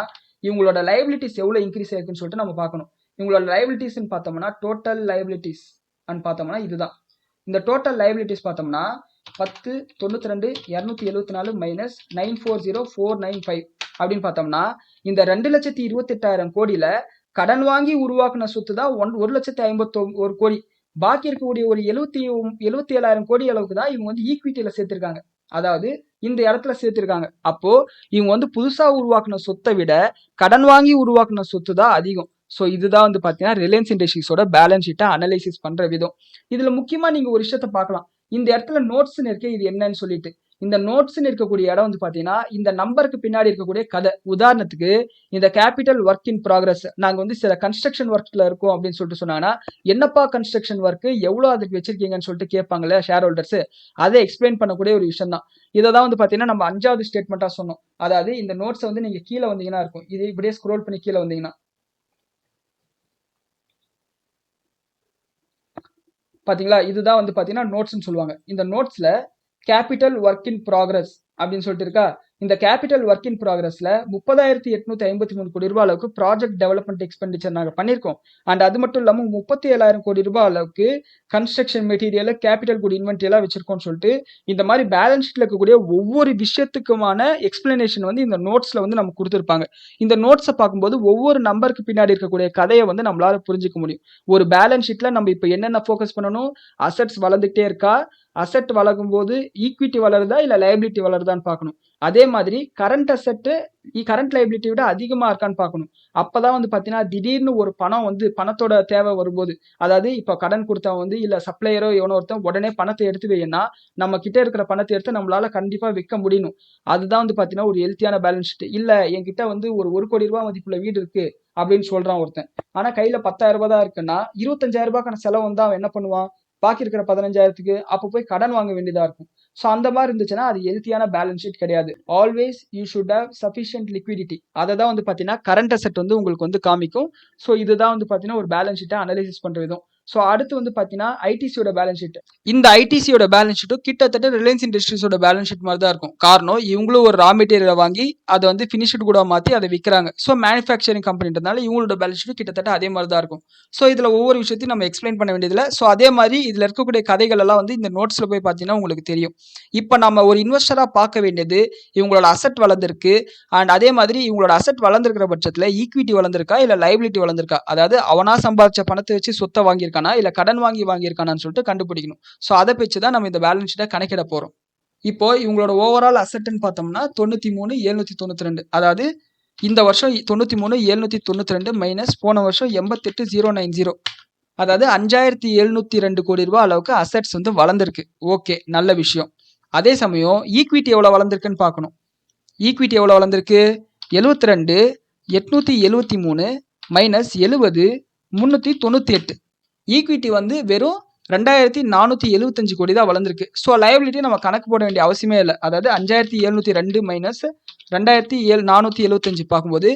இவங்களோட லைபிலிட்டிஸ் எவ்வளவு இன்க்ரீஸ் ஆயிருக்குன்னு சொல்லிட்டு நம்ம பார்க்கணும். இவங்களோட லைபிலிட்டிஸ் பார்த்தோம்னா டோட்டல் லைபிலிட்டிஸ் பார்த்தோம்னா இதுதான். இந்த டோட்டல் லைபிலிட்டிஸ் பார்த்தோம்னா 10, 92, 274 மைனஸ் 940,495 அப்படின்னு பார்த்தோம்னா இந்த 2,28,000 கோடியில கடன் வாங்கி உருவாக்குன சொத்து தான் 1,51,000 கோடி. பாக்கி இருக்கக்கூடிய ஒரு 77,000 கோடி அளவுக்கு தான் இவங்க வந்து ஈக்விட்டியில சேர்த்திருக்காங்க. அதாவது இந்த இடத்துல சேர்த்திருக்காங்க. அப்போ இவங்க வந்து புதுசா உருவாக்குன சொத்தை விட கடன் வாங்கி உருவாக்குன சொத்து தான் அதிகம். ஸோ இதுதான் வந்து பார்த்தீங்கன்னா ரிலையன்ஸ் இண்டஸ்ட்ரீஸோட பேலன்ஸ் ஷீட்டை அனலைசிஸ் பண்ற விதம். இதுல முக்கியமா நீங்க ஒரு விஷயத்த பார்க்கலாம். இந்த இடத்துல நோட்ஸ்ன்னு இருக்கு, இது என்னன்னு சொல்லிட்டு. இந்த நோட்ஸ்ன்னு இருக்கக்கூடிய இடம் வந்து பார்த்தீங்கன்னா இந்த நம்பருக்கு பின்னாடி இருக்கக்கூடிய கதை. உதாரணத்துக்கு இந்த கேபிட்டல் ஒர்க் இன் ப்ராக்ரஸ், நாங்க வந்து சில கன்ஸ்ட்ரக்ஷன் ஒர்க்ல இருக்கோம் அப்படின்னு சொல்லிட்டு சொன்னாங்கன்னா என்னப்பா கன்ஸ்ட்ரக்ஷன் ஒர்க், எவ்வளோ அதுக்கு வச்சிருக்கீங்கன்னு சொல்லிட்டு கேட்பாங்கல்ல ஷேர் ஹோல்டர்ஸ். அதை எக்ஸ்பிளைன் பண்ணக்கூடிய ஒரு விஷயம் தான். இதை தான் வந்து பார்த்தீங்கன்னா நம்ம 5வது ஸ்டேட்மெண்ட்டா சொன்னோம். அதாவது இந்த நோட்ஸை வந்து நீங்க கீழே வந்தீங்கன்னா இருக்கும், இது இப்படியே ஸ்க்ரோல் பண்ணி கீழே வந்தீங்கன்னா பாத்தீங்களா, இதுதான் வந்து பாத்தீங்கன்னா நோட்ஸ்னு சொல்லுவாங்க. இந்த நோட்ஸ்ல கேபிட்டல் ஒர்க் இன் ப்ராக்ரஸ் அப்படின்னு சொல்லிட்டு இருக்கா. இந்த கேபிட்டல் ஒர்க் இன் ப்ராக்ரஸ்ல 30,853 கோடி ரூபாய் அளவுக்கு ப்ராஜெக்ட் டெவலப்மெண்ட் எக்ஸ்பெண்டிச்சர் நாங்கள் பண்ணியிருக்கோம். அண்ட் அது மட்டும் இல்லாமல் 37,000 கோடி ரூபாய் அளவுக்கு construction material, capital good inventory எல்லாம் வச்சிருக்கோம்னு சொல்லிட்டு இந்த மாதிரி பேலன்ஸ் ஷீட்ல இருக்கக்கூடிய ஒவ்வொரு விஷயத்துக்குமான எக்ஸ்பிளனேஷன் வந்து இந்த நோட்ஸ்ல வந்து நமக்கு கொடுத்துருப்பாங்க. இந்த நோட்ஸை பார்க்கும்போது ஒவ்வொரு நம்பருக்கு பின்னாடி இருக்கக்கூடிய கதையை வந்து நம்மளால புரிஞ்சுக்க முடியும். ஒரு பேலன்ஸ் ஷீட்ல நம்ம இப்போ என்னென்ன ஃபோக்கஸ் பண்ணணும், அசெட்ஸ் வளர்ந்துகிட்டே இருக்கா, அசெட் வளரும் போது ஈக்விட்டி வளருதா இல்ல லைபிலிட்டி வளருதான்னு பார்க்கணும். அதே மாதிரி கரண்ட் அசெட் கரண்ட் லைபிலிட்டி விட அதிகமா இருக்கான்னு பார்க்கணும். அப்பதான் வந்து பாத்தீங்கன்னா திடீர்னு ஒரு பணம் வந்து பணத்தோட தேவை வரும்போது, அதாவது இப்போ கடன் கொடுத்தவன் வந்து இல்ல சப்ளையரோ எவனோ ஒருத்தன் உடனே பணத்தை எடுத்து வைன்னா நம்ம கிட்ட இருக்கிற பணத்தை எடுத்து நம்மளால கண்டிப்பா விற்க முடியணும். அதுதான் வந்து பாத்தீங்கன்னா ஒரு ஹெல்த்தியான பேலன்ஸ் ஷீட். இல்ல என்கிட்ட வந்து ஒரு கோடி ரூபாய் மதிப்புள்ள வீடு இருக்கு அப்படின்னு சொல்றான் ஒருத்தன், ஆனா கையில 10,000 ரூபாய் தான் இருக்குன்னா 25,000 ரூபாய்க்கான செலவு வந்து அவன் என்ன பண்ணுவான், பாக்கி இருக்கிற 15,000க்கு அப்போ போய் கடன் வாங்க வேண்டியதா இருக்கும். ஸோ அந்த மாதிரி இருந்துச்சுன்னா அது ஹெல்த்தியான பேலன்ஸ் ஷீட் கிடையாது. Always you should have sufficient liquidity. அதை தான் வந்து பார்த்தீங்கன்னா கரண்ட் அசெட் வந்து உங்களுக்கு வந்து காமிக்கும். ஸோ இதுதான் வந்து பார்த்தீங்கன்னா ஒரு பேலன்ஸ் ஷீட்டை அனலைசிஸ் பண்ற விதம். ஸோ அடுத்து வந்து பார்த்தீங்கன்னா ஐடிசியோட பேலன்ஸ் ஷீட். இந்த ஐடிசியோட பேலன்ஸ் ஷீட்டும் கிட்டத்தட்ட ரிலையன்ஸ் இண்டஸ்ட்ரீஸோட பேலன்ஸ் ஷீட் மாதிரி தான் இருக்கும். காரணம் இவங்களும் ஒரு ரா மெட்டீரியலை வாங்கி அதை வந்து ஃபினிஷ்டு கூட மாற்றி அதை விற்கிறாங்க. ஸோ மேனுஃபேக்சரிங் கம்பெனின்றதுனால இவங்களோட பேலன்ஸ் ஷீட் கிட்டத்தட்ட அதே மாதிரி தான் இருக்கும். ஸோ இதில் ஒவ்வொரு விஷயத்தையும் நம்ம எக்ஸ்பிளைன் பண்ண வேண்டியதில்லை. ஸோ அதே மாதிரி இதில் இருக்கக்கூடிய கதைகள் எல்லாம் வந்து இந்த நோட்ஸில் போய் பார்த்தீங்கன்னா உங்களுக்கு தெரியும். இப்போ நம்ம ஒரு இன்வெஸ்டராக பார்க்க வேண்டியது இவங்களோட அசெட் வளர்ந்துருக்கு, அண்ட் அதே மாதிரி இவங்களோட அசெட் வளர்ந்துருக்கிற பட்சத்தில் ஈக்விட்டி வளர்ந்துருக்கா இல்லை லைபிலிட்டி வளர்ந்துருக்கா, அதாவது அவனா சம்பாதிச்ச பணத்தை வச்சு சொத்தை வாங்கியிருக்கானா இல்லை கடன் வாங்கி வாங்கியிருக்கானான்னு சொல்லிட்டு கண்டுபிடிக்கணும். ஸோ அதை வச்சு தான் நம்ம இந்த பேலன்ஸ் ஷீட்டை கணக்கிட போகிறோம். இப்போ இவங்களோட ஓவரால் அசெட்னு பார்த்தோம்னா 93,792, அதாவது இந்த வருஷம் 93,792 மைனஸ் போன வருஷம் 88,090, அதாவது 5,702 கோடி ரூபாய் அளவுக்கு அசெட்ஸ் வந்து வளர்ந்துருக்கு. ஓகே, நல்ல விஷயம். அதே சமயம் ஈக்விட்டி எவ்வளோ வளர்ந்துருக்குன்னு பார்க்கணும். ஈக்விட்டி எவ்வளோ வளர்ந்துருக்கு, 72,873 மைனஸ் 70,398. ஈக்விட்டி வந்து வெறும் 2,475 கோடி தான் வளர்ந்துருக்கு. ஸோ லைபிலிட்டி நம்ம கணக்கு போட வேண்டிய அவசியமே இல்லை. அதாவது 5,702 மைனஸ் 2,475 பார்க்கும்போது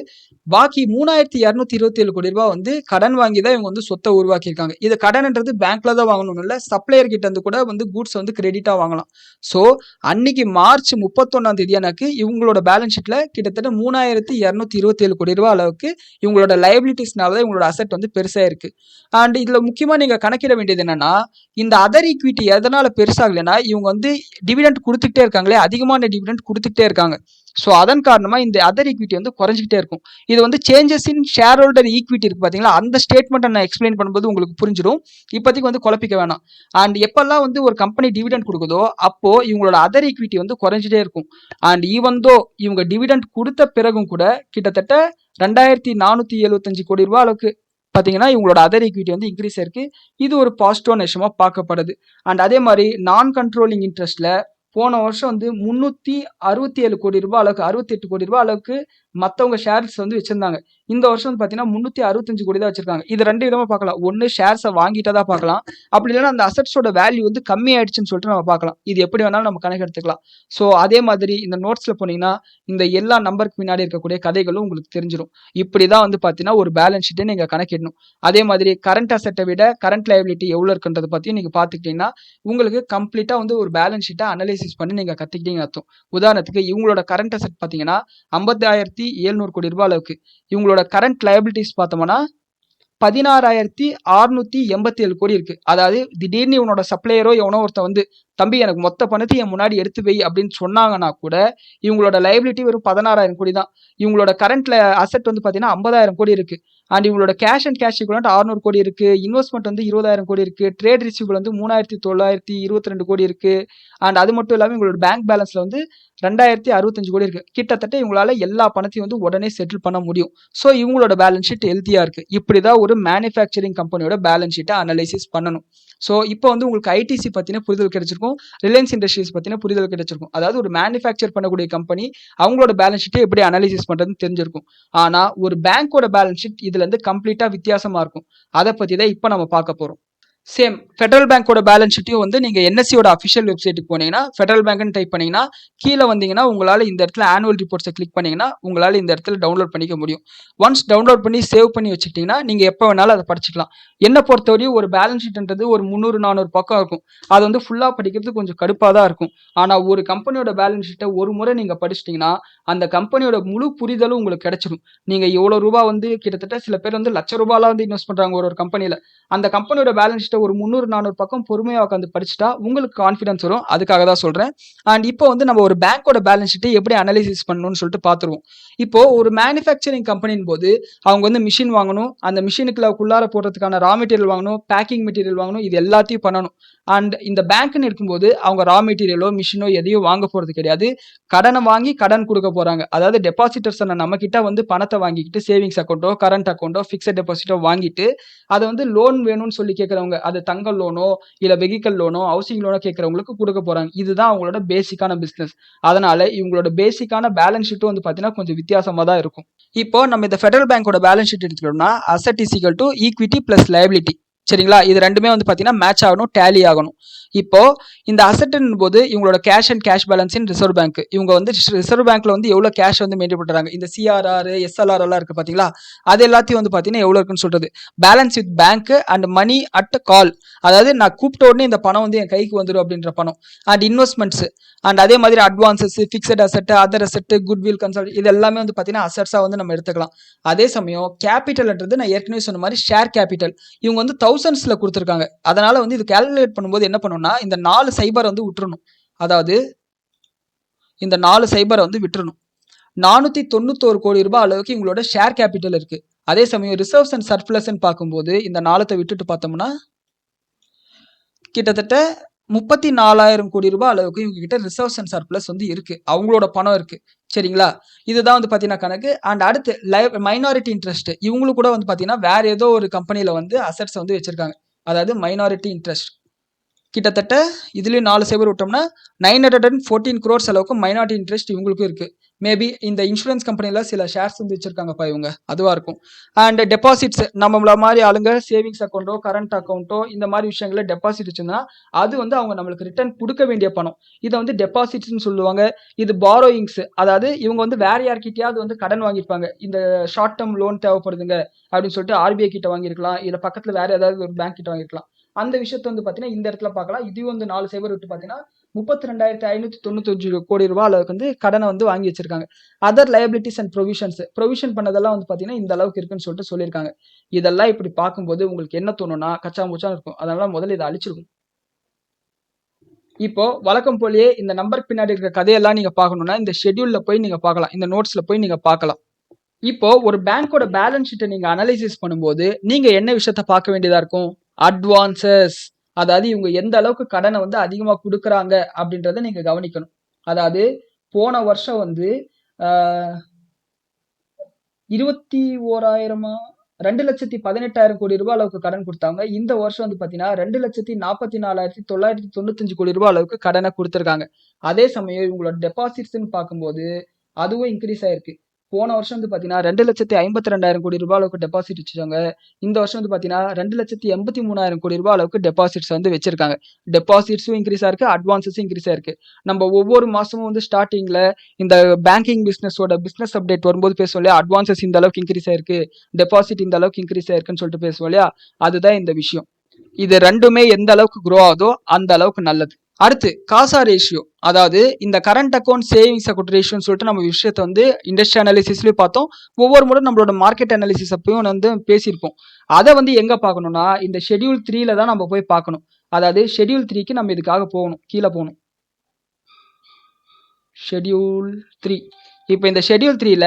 பாக்கி 3,227 கோடி ரூபாய் வந்து கடன் வாங்கி தான் இவங்க வந்து சொத்தை உருவாக்கியிருக்காங்க. இது கடன்ன்றது பேங்க்ல தான் வாங்கணும் இல்லை, சப்ளையர் கிட்ட இருந்து கூட வந்து கூட்ஸ் வந்து கிரெடிட்டா வாங்கலாம். ஸோ அன்னைக்கு மார்ச் 31ஆம் தேதி எனக்கு இவங்களோட பேலன்ஸ் ஷீட்ல கிட்டத்தட்ட 3,227 கோடி ரூபாய் அளவுக்கு இவங்களோட லைபிலிட்டிஸ்னால தான் இவங்களோட அசெட் வந்து பெருசா இருக்கு. அண்ட் இதுல முக்கியமா நீங்க கணக்கிட வேண்டியது என்னன்னா, இந்த அதர் ஈக்விட்டி எதனால பெருசாகலைன்னா இவங்க வந்து டிவிடெண்ட் கொடுத்துக்கிட்டே இருக்காங்களே, அதிகமான டிவிடெண்ட் கொடுத்துக்கிட்டே இருக்காங்க. ஸோ அதன் காரணமா இந்த அதர் ஈக்விட்டி வந்து குறைஞ்சிக்கிட்டே இருக்கும். இது வந்து changes in share holder equity இருக்கு பாத்தீங்களா, அந்த ஸ்டேட்மெண்ட்டை நான் எக்ஸ்பிளைன் பண்ணும்போது உங்களுக்கு புரிஞ்சிடும். இப்போதைக்கு வந்து குழப்பிக்க வேணாம். அண்ட் எப்பெல்லாம் வந்து ஒரு கம்பெனி டிவிடெண்ட் கொடுக்குதோ அப்போ இவங்களோட அதர் ஈக்விட்டி வந்து குறைஞ்சிட்டே இருக்கும். அண்ட் ஈவன் தோ இவங்க டிவிடெண்ட் கொடுத்த பிறகும் கூட கிட்டத்தட்ட 2,475 கோடி ரூபாய் அளவுக்கு பார்த்தீங்கன்னா இவங்களோட அதர் ஈக்விட்டி வந்து இன்க்ரீஸ் ஆயிருக்கு. இது ஒரு பாசிட்டிவான விஷயமா பார்க்கப்படுது. அண்ட் அதே மாதிரி நான் கண்ட்ரோலிங் இன்ட்ரெஸ்ட்ல போன வருஷம் வந்து 367 கோடி ரூபாய் அளவுக்கு 68 கோடி ரூபாய் அளவுக்கு மற்றவங்க ஷேர்ஸ் வந்து வச்சிருந்தாங்க. இந்த வருஷம் வந்து பார்த்தீங்கன்னா 365 கோடி தான் வச்சிருக்காங்க. இது 2 விதமா பார்க்கலாம். ஒண்ணு ஷேர்ஸை வாங்கிட்டதா பார்க்கலாம். அப்படி இல்லைன்னா அந்த அசெட்ஸோட வேல்யூ வந்து கம்மி ஆயிடுச்சுன்னு சொல்லிட்டு நம்ம பார்க்கலாம். இது எப்படி வேணாலும் நம்ம கணக்கு எடுத்துக்கலாம். ஸோ அதே மாதிரி இந்த நோட்ஸ்ல போனீங்கன்னா இந்த எல்லா நம்பருக்கு பின்னாடி இருக்கக்கூடிய கதைகளும் உங்களுக்கு தெரிஞ்சிடும். இப்படிதான் வந்து பார்த்தீங்கன்னா ஒரு பேலன்ஸ் ஷீட்டை நீங்க கணக்கிடணும். அதே மாதிரி கரண்ட் அசெட்டை விட கரண்ட் லைபிலிட்டி எவ்வளவு இருக்குன்றதை பத்தியும் நீங்க பார்த்துக்கிட்டீங்கன்னா உங்களுக்கு கம்ப்ளீட்டா வந்து ஒரு பேலன்ஸ் ஷீட்டை அனலைசிஸ் பண்ணி நீங்க கத்துக்கிட்டீங்கன்னு அர்த்தம். உதாரணத்துக்கு இவங்களோட கரண்ட் அசெட் பார்த்தீங்கன்னா 50,700 கோடி ரூபாய் அளவுக்கு. இவங்களோட கரண்ட் லயபிலிட்டிஸ் பார்த்தோம்னா 16,687 கோடி இருக்கு. அதாவது திடீர்னு இவனோட சப்ளையரோ எவனோ ஒருத்த வந்து தம்பி எனக்கு மொத்த பணத்தை என் முன்னாடி எடுத்து வை அப்படின்னு சொன்னாங்கன்னா கூட இவங்களோட லைபிலிட்டி வெறும் 16,000 கோடி தான். இவங்களோட கரண்ட் அசெட் வந்து பார்த்தீங்கன்னா 50,000 கோடி இருக்கு. அண்ட் இவங்களோட கேஷ் அண்ட் கேஷ் ஈக்குவலன்ட் 600 கோடி இருக்கு. இன்வெஸ்ட்மெண்ட் வந்து 20,000 கோடி இருக்கு. ட்ரேட் ரிசீவபிள் வந்து 3,922 கோடி இருக்கு. அண்ட் அது மட்டும் இல்லாமல் இவங்களோட பேங்க் பேலன்ஸ்ல வந்து 2,065 கோடி இருக்கு. கிட்டத்தட்ட இவங்களால எல்லா பணத்தையும் வந்து உடனே செட்டில் பண்ண முடியும். ஸோ இவங்களோட பேலன்ஸ் ஷீட் ஹெல்த்தியா இருக்கு. இப்படிதான் ஒரு மேனுஃபேக்சரிங் கம்பெனியோட பேலன்ஸ் ஷீட்டை அனலைசிஸ் பண்ணணும். ஸோ இப்போ வந்து உங்களுக்கு ஐடிசி பத்தின புரிதல் கிடைச்சிருக்கும், ரிலையன்ஸ் இண்டஸ்ட்ரீஸ் பத்தின புரிதல் கிடைச்சிருக்கும். அதாவது ஒரு மேனுஃபேக்சர் பண்ணக்கூடிய கம்பெனி அவங்களோட பேலன்ஸ் ஷீட்டை எப்படி அனலைசிஸ் பண்றதுன்னு தெரிஞ்சிருக்கும். ஆனா ஒரு பேங்கோட பேலன்ஸ் ஷீட் இதுல இருந்து கம்ப்ளீட்டா வித்தியாசமா இருக்கும். அதை பத்தி தான் இப்போ நம்ம பார்க்க போறோம். சேம் ஃபெடரல் பேங்கோட பேலன்ஸ் ஷீட்டையும் வந்து நீங்க என்எஸ்சியோட அஃபிஷியல் வெப்சைட்டுக்கு போனீங்கன்னா ஃபெடரல் பேங்க்னு டைப் பண்ணீங்கன்னா கீழே வந்தீங்கன்னா உங்களால இந்த இடத்துல ஆனுவல் ரிப்போர்ட்ஸை கிளிக் பண்ணீங்கன்னா உங்களால இந்த இடத்துல டவுன்லோட் பண்ணிக்க முடியும். ஒன்ஸ் டவுன்லோட் பண்ணி சேவ் பண்ணி வச்சுக்கிட்டீங்கன்னா நீங்க எப்போ வேணாலும் அதை படிச்சுக்கலாம். என்ன பொறுத்தவரையும் ஒரு பேலன்ஸ் ஷீட்ன்றது ஒரு 300-400 பக்கம் இருக்கும். அது வந்து ஃபுல்லா படிக்கிறது கொஞ்சம் கடுப்பாக தான் இருக்கும். ஆனா ஒரு கம்பெனியோட பேலன்ஸ் ஷீட்டை ஒரு முறை நீங்க படிச்சிட்டீங்கன்னா அந்த கம்பெனியோட முழு புரிதலும் உங்களுக்கு கிடைச்சிடும். நீங்க எவ்வளவு ரூபாய் வந்து கிட்டத்தட்ட சில பேர் வந்து லட்ச ரூபாய்லாம் வந்து இன்வெஸ்ட் பண்றாங்க ஒரு கம்பெனில. அந்த கம்பெனியோட பேலன்ஸ் ஷீட்டை ஒரு 300-400 பக்கம் பொறுமையா உட்காந்து படிச்சுட்டா உங்களுக்கு கான்ஃபிடன்ஸ் வரும். அதுக்காக தான் சொல்றேன். அண்ட் இப்போ வந்து நம்ம ஒரு பேங்கோட பேலன்ஸ் ஷீட்டை எப்படி அனலைசிஸ் பண்ணணும்னு சொல்லிட்டு பார்த்துருவோம். இப்போ ஒரு மேனுஃபேக்சரிங் கம்பெனின் போது அவங்க வந்து மிஷின் வாங்கணும், அந்த மிஷினுக்குள்ளார போடுறதுக்கான ரா மெட்டீரியல் வாங்கணும், பேக்கிங் மெட்டீரியல் வாங்கணும், இது எல்லாத்தையும் பண்ணணும். அண்ட் இந்த பேங்க்னு இருக்கும்போது அவங்க ரா மெட்டீரியலோ மிஷினோ எதையும் வாங்க போறது கிடையாது. கடனை வாங்கி கடன் கொடுக்க போறாங்க. அதாவது டெபாசிட்டர்ஸ் நம்ம கிட்ட வந்து பணத்தை வாங்கிக்கிட்டு சேவிங்ஸ் அக்கௌண்ட்டோ கரண்ட் அக்கௌண்ட்டோ ஃபிக்ஸட் டெபாசிட்டோ வாங்கிட்டு அதை வந்து லோன் வேணும்னு சொல்லி கேட்கறவங்க, அது தங்க லோனோ இல்ல வெஹிக்கல் லோனோ ஹவுசிங் லோனோ கேட்கறவங்களுக்கு கொடுக்க போறாங்க. இதுதான் அவங்களோட பேசிக்கான பிசினஸ். அதனால இவங்களோட பேசிக்கான பேலன்ஸ் ஷீட்டும் வந்து பாத்தீங்கன்னா கொஞ்சம் வித்தியாசமா தான் இருக்கும். இப்போ நம்ம இந்த ஃபெடரல் பேங்கோட பேலன்ஸ் ஷீட் எடுத்துக்கிட்டோம்னா asset is equal to equity plus liability. சரிங்களா? இது ரெண்டுமே வந்து பாத்தீங்கன்னா மேட்ச் ஆகணும், டேலி ஆகணும். இப்போ இந்த அசெட்ன் போது இவங்களோட cash and cash balance in reserve bank, இவங்க வந்து ரிசர்வ் பேங்க்ல வந்து எவ்வளவு கேஷ் வந்து மெயின்டைன் பண்றாங்க, இந்த சிஆர்ஆர் எஸ்எல்ஆர் எல்லாம் இருக்கு பாத்தீங்களா, அது எல்லாத்தையும் வந்து பாத்தீங்கன்னா எவ்வளவு இருக்குன்னு சொல்றது. Balance with bank and money at call, அதாவது நான் கூப்பிட்ட உடனே இந்த பணம் வந்து என் கைக்கு வந்துடும் அப்படின்ற பணம். அண்ட் இன்வெஸ்ட்மெண்ட்ஸ் அண்ட் அதே மாதிரி advances, fixed asset, other asset, goodwill consult, இது எல்லாமே வந்து பாத்தீங்கன்னா அசெட்ஸா வந்து நம்ம எடுத்துக்கலாம். அதே சமயம் கேபிட்டல்ன்றது நான் ஏற்கனவே சொன்ன மாதிரி ஷேர் கேபிட்டல் இவங்க வந்து தௌசண்ட்ஸ்ல கொடுத்துருக்காங்க. அதனால வந்து இது கால்குலேட் பண்ணும்போது என்ன பண்ணணும்னா இந்த 4 சைபர் வந்து விட்டுறணும். அதாவது இந்த 4 சைபரை வந்து விட்டுறணும். 491 கோடி ரூபாய் அளவுக்கு இவங்களோட ஷேர் கேபிட்டல் இருக்கு. அதே சமயம் ரிசர்வ்ஸ் அண்ட் சர்ப்ளஸ் பார்க்கும்போது இந்த 4 விட்டுட்டு பார்த்தோம்னா கிட்டத்தட்ட 34,000 கோடி ரூபாய் அளவுக்கு இவங்க கிட்ட ரிசர்வ்ஸ் அண்ட் சர்ப்ளஸ் வந்து இருக்கு. அவங்களோட பணம் இருக்கு. சரிங்களா? இதுதான் வந்து பாத்தீங்கன்னா கணக்கு. அண்ட் அடுத்து மைனாரிட்டி இன்ட்ரெஸ்ட், இவங்களுக்கு கூட வந்து பாத்தீங்கன்னா வேற ஏதோ ஒரு கம்பெனில வந்து அசெட்ஸ் வந்து வச்சிருக்காங்க. அதாவது மைனாரிட்டி இன்ட்ரெஸ்ட் கிட்டத்தட்ட இதுலயும் 4 சைபர் விட்டோம்னா 914 crores அளவுக்கு மைனாரிட்டி இன்ட்ரெஸ்ட் இவங்களுக்கும் இருக்கு. மேபி இந்த இன்சூரன்ஸ் கம்பெனில சில ஷேர்ஸ் வந்து வச்சிருக்காங்கப்பா இவங்க, அதுவா இருக்கும். அண்ட் டெபாசிட்ஸ், நம்மள மாதிரி ஆளுங்க சேவிங்ஸ் அக்கௌண்ட்டோ கரண்ட் அக்கௌண்ட்டோ இந்த மாதிரி விஷயங்கள டெபாசிட் வச்சிருந்தா அது வந்து அவங்க நம்மளுக்கு ரிட்டர்ன் கொடுக்க வேண்டிய பணம். இதை வந்து டெபாசிட்ஸ்னு சொல்லுவாங்க. இது பாரோயிங்ஸ், அதாவது இவங்க வந்து வேற யார்கிட்டயாவது வந்து கடன் வாங்கியிருப்பாங்க. இந்த ஷார்ட் டேர்ம் லோன் தேவைப்படுதுங்க அப்படின்னு சொல்லிட்டு ஆர்பிஐ கிட்ட வாங்கியிருக்கலாம், இல்ல பக்கத்துல வேற ஏதாவது ஒரு பேங்க் கிட்ட வாங்கிருக்கலாம். அந்த விஷயத்த வந்து பாத்தீங்கன்னா இந்த இடத்துல பார்க்கலாம். இதுவும் வந்து 4 சைபர் விட்டு பாத்தீங்கன்னா 32,595 கோடி ரூபாய் அளவுக்கு வந்து கடனை வந்து வாங்கி வச்சிருக்காங்க. அதர் லயபிலிட்டிஸ் அண்ட் ப்ரொவிஷன் பண்ணதெல்லாம் வந்து பாத்தீங்கன்னா இந்த அளவுக்கு இருக்குன்னு சொல்லிட்டு சொல்லியிருக்காங்க. இதெல்லாம் இப்படி பார்க்கும்போது உங்களுக்கு என்ன தோணும்னா கச்சா முச்சா இருக்கும். அதனால முதல்ல இதை அழிச்சிருக்கும். இப்போ வழக்கம் போலயே இந்த நம்பருக்கு பின்னாடி இருக்கிற கதையெல்லாம் நீங்க பார்க்கணும்னா இந்த ஷெட்யூல்ல போய் நீங்க பார்க்கலாம், இந்த நோட்ஸ்ல போய் நீங்க பார்க்கலாம். இப்போ ஒரு பேங்கோட பேலன்ஸ் ஷீட்டை நீங்க அனலைசிஸ் பண்ணும்போது நீங்க என்ன விஷயத்த பார்க்க வேண்டியதா இருக்கும்? அட்வான்சஸ், அதாவது இவங்க எந்த அளவுக்கு கடனை வந்து அதிகமா கொடுக்குறாங்க அப்படின்றத நீங்க கவனிக்கணும். அதாவது போன வருஷம் வந்து 21,000 2,18,000 கோடி ரூபாய் அளவுக்கு கடன் கொடுத்தாங்க. இந்த வருஷம் வந்து பாத்தீங்கன்னா 2,44,995 கோடி ரூபாய் அளவுக்கு கடனை கொடுத்திருக்காங்க. அதே சமயம் இவங்களோட டெபாசிட்ஸ்ன்னு பார்க்கும்போது அதுவும் இன்க்ரீஸ் ஆயிருக்கு. போன வருஷம் வந்து பாத்தீங்கன்னா 2,52,000 கோடி ரூபாய் அளவுக்கு டெபாசிட் வச்சிருக்காங்க. இந்த வருஷம் வந்து பாத்தீங்கன்னா 2,83,000 கோடி ரூபாய் அளவுக்கு டெபாசிட்ஸ் வந்து வச்சிருக்காங்க. டெபாசிட்ஸும் இன்க்ரீஸ் ஆயிருக்கு, அட்வான்ஸஸும் இன்க்ரீஸ் ஆயிருக்கு. நம்ம ஒவ்வொரு மாசமும் வந்து ஸ்டார்டிங்ல இந்த பேங்கிங் பிசினஸ் அப்டேட் வரும்போது பேசுவோம் இல்லையா, அட்வான்ஸஸ் இந்த அளவுக்கு இன்க்ரீஸ் ஆயிருக்கு, டெபாசிட் இந்த அளவுக்கு இன்க்ரீஸ் ஆயிருக்குன்னு சொல்லிட்டு பேசுவோம் இல்லையா, அதுதான் இந்த விஷயம். இது ரெண்டுமே எந்த அளவுக்கு க்ரோ ஆகுதோ அந்த அளவுக்கு நல்லது. அடுத்து காசா ரேஷியோ, அதாவது இந்த கரண்ட் அக்கௌண்ட் சேவிங்ஸ் அக்கௌண்ட் ரேஷியோன்னு சொல்லிட்டு நம்ம விஷயத்தை வந்து இண்டஸ்ட்ரி அனாலிசிஸ்லயும் பார்த்தோம். ஒவ்வொரு முறை நம்மளோட மார்க்கெட் அனாலிசிஸ் அப்பயும் வந்து பேசியிருப்போம். அதை வந்து எங்க பார்க்கணும்னா இந்த ஷெட்யூல் 3ல தான் நம்ம போய் பார்க்கணும். அதாவது ஷெட்யூல் 3க்கு நம்ம இதுக்காக போகணும், கீழே போகணும். ஷெட்யூல் 3. இப்போ இந்த ஷெட்யூல் 3ல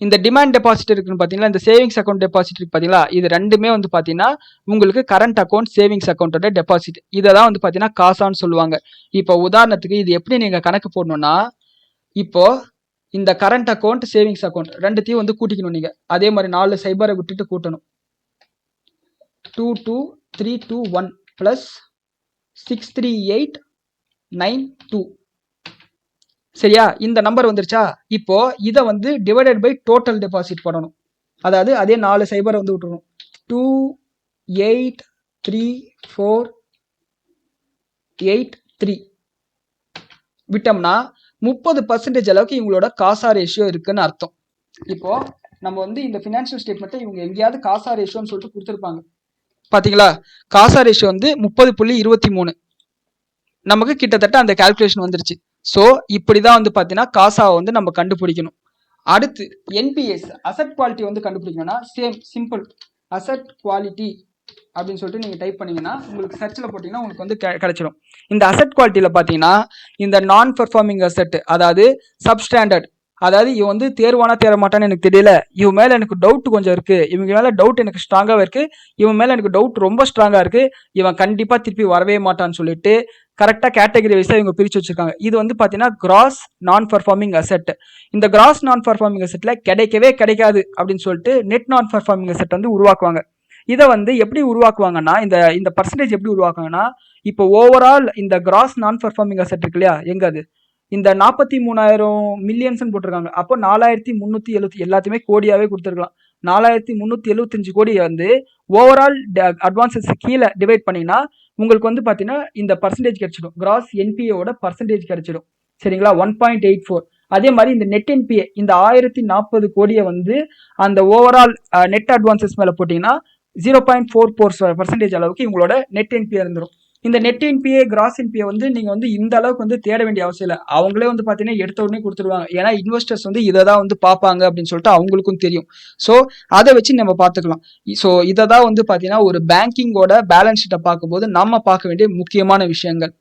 இந்த டிமாண்ட் டெபாசிட் இருக்குன்னு பார்த்தீங்களா, இந்த சேவிங்ஸ் அக்கௌண்ட் டெபாசிட் இருக்கு பார்த்தீங்களா, இது ரெண்டுமே வந்து பார்த்தீங்கன்னா உங்களுக்கு கரண்ட் அக்கௌண்ட் சேவிங்ஸ் அக்கௌண்ட்டோட டெபாசிட். இதை தான் வந்து பார்த்தீங்கன்னா காசான்னு சொல்லுவாங்க. இப்போ உதாரணத்துக்கு இது எப்படி நீங்கள் கணக்கு போடணும்னா, இப்போ இந்த கரண்ட் அக்கௌண்ட் சேவிங்ஸ் அக்கௌண்ட் ரெண்டுத்தையும் வந்து கூட்டிக்கணும் நீங்கள். அதே மாதிரி 4 சைபரை விட்டுட்டு கூட்டணும். 22321 + 63892. சரியா, இந்த நம்பர் வந்துருச்சா? இப்போ இதை வந்து டிவைடட் பை டோட்டல் டெபாசிட் பண்ணணும். அதாவது அதே 4 சைபரை வந்து விட்டுறணும். 2834883 விட்டோம்னா 30% அளவுக்கு இவங்களோட காசா ரேஷியோ இருக்குன்னு அர்த்தம். இப்போ நம்ம வந்து இந்த ஃபினான்ஷியல் ஸ்டேட்மெண்ட்டை இவங்க எங்கேயாவது காசா ரேஷியோன்னு சொல்லிட்டு கொடுத்துருப்பாங்க பாத்தீங்களா. காசா ரேஷியோ வந்து 30.23. நமக்கு கிட்டத்தட்ட அந்த கால்குலேஷன் வந்துருச்சு. ஸோ இப்படிதான் வந்து பார்த்தீங்கன்னா காசாவை வந்து நம்ம கண்டுபிடிக்கணும். அடுத்து என்பிஎஸ் அசட் குவாலிட்டி வந்து கண்டுபிடிக்கணும்னா சிம்பிள் அசட் குவாலிட்டி அப்படின்னு சொல்லிட்டு நீங்கள் டைப் பண்ணீங்கன்னா உங்களுக்கு சர்ச்சில் போட்டிங்கன்னா உங்களுக்கு வந்து கிடைச்சிடும். இந்த அசட் குவாலிட்டியில் பார்த்தீங்கன்னா இந்த நான் பெர்ஃபார்மிங் அசட், அதாவது சப்ஸ்டாண்டர்ட், அதாவது இவன் வந்து தேர்வானா தேர மாட்டான்னு எனக்கு தெரியல, இவன் மேலே எனக்கு டவுட் கொஞ்சம் இருக்கு, இவங்க மேலே டவுட் எனக்கு ஸ்ட்ராங்காகவே இருக்கு, இவன் மேலே எனக்கு டவுட் ரொம்ப ஸ்ட்ராங்காக இருக்கு, இவன் கண்டிப்பாக திருப்பி வரவே மாட்டான்னு சொல்லிட்டு கரெக்டாக கேட்டகரி வைஸாக இவங்க பிரித்து வச்சிருக்காங்க. இது வந்து பார்த்தீங்கன்னா கிராஸ் நான் பர்ஃபார்மிங் அசெட். இந்த கிராஸ் நான் பர்ஃபார்மிங் அசெட்டில் கிடைக்கவே கிடைக்காது அப்படின்னு சொல்லிட்டு நெட் நான் பர்ஃபார்மிங் அசெட் வந்து உருவாக்குவாங்க. இதை வந்து எப்படி உருவாக்குவாங்கன்னா இந்த பர்சன்டேஜ் எப்படி உருவாக்குவாங்கன்னா, இப்போ ஓவரால் இந்த கிராஸ் நான் பர்ஃபார்மிங் அசெட் இருக்கு இல்லையா, எங்க அது இந்த 43,000 மில்லியன்ஸ் போட்டிருக்காங்க. அப்போ 4,370 எல்லாத்தையுமே கோடியாவே கொடுத்துருக்கலாம். 4,375 கோடி வந்து ஓவரால் அட்வான்சஸ் கீழே டிவைட் பண்ணினா உங்களுக்கு வந்து பார்த்தீங்கன்னா இந்த பர்சன்டேஜ் கிடைச்சிடும். கிராஸ் என்பிஏவோட பர்சன்டேஜ் கிடைச்சிடும். சரிங்களா, 1.84. அதே மாதிரி இந்த நெட் என்பிஏ இந்த 1040 கோடியை வந்து அந்த ஓவரால் நெட் அட்வான்சஸ் மேலே போட்டிங்கன்னா 0.44% அளவுக்கு இவங்களோட நெட் என்பிஏ இருந்துடும். இந்த நெட் என்பிஏ கிராஸ் என்பிஏ வந்து நீங்கள் வந்து இந்த அளவுக்கு வந்து தேட வேண்டிய அவசியம் இல்லை. அவங்களே வந்து பார்த்தீங்கன்னா எடுத்த உடனே கொடுத்துருவாங்க. ஏன்னா இன்வெஸ்டர்ஸ் வந்து இதை தான் வந்து பார்ப்பாங்க அப்படின்னு சொல்லிட்டு அவங்களுக்கும் தெரியும். ஸோ அதை வச்சு நம்ம பார்த்துக்கலாம். ஸோ இதை தான் வந்து பார்த்தீங்கன்னா ஒரு பேங்கிங்கோட பேலன்ஸ் ஷீட்டை பார்க்கும்போது நம்ம பார்க்க வேண்டிய முக்கியமான விஷயங்கள்.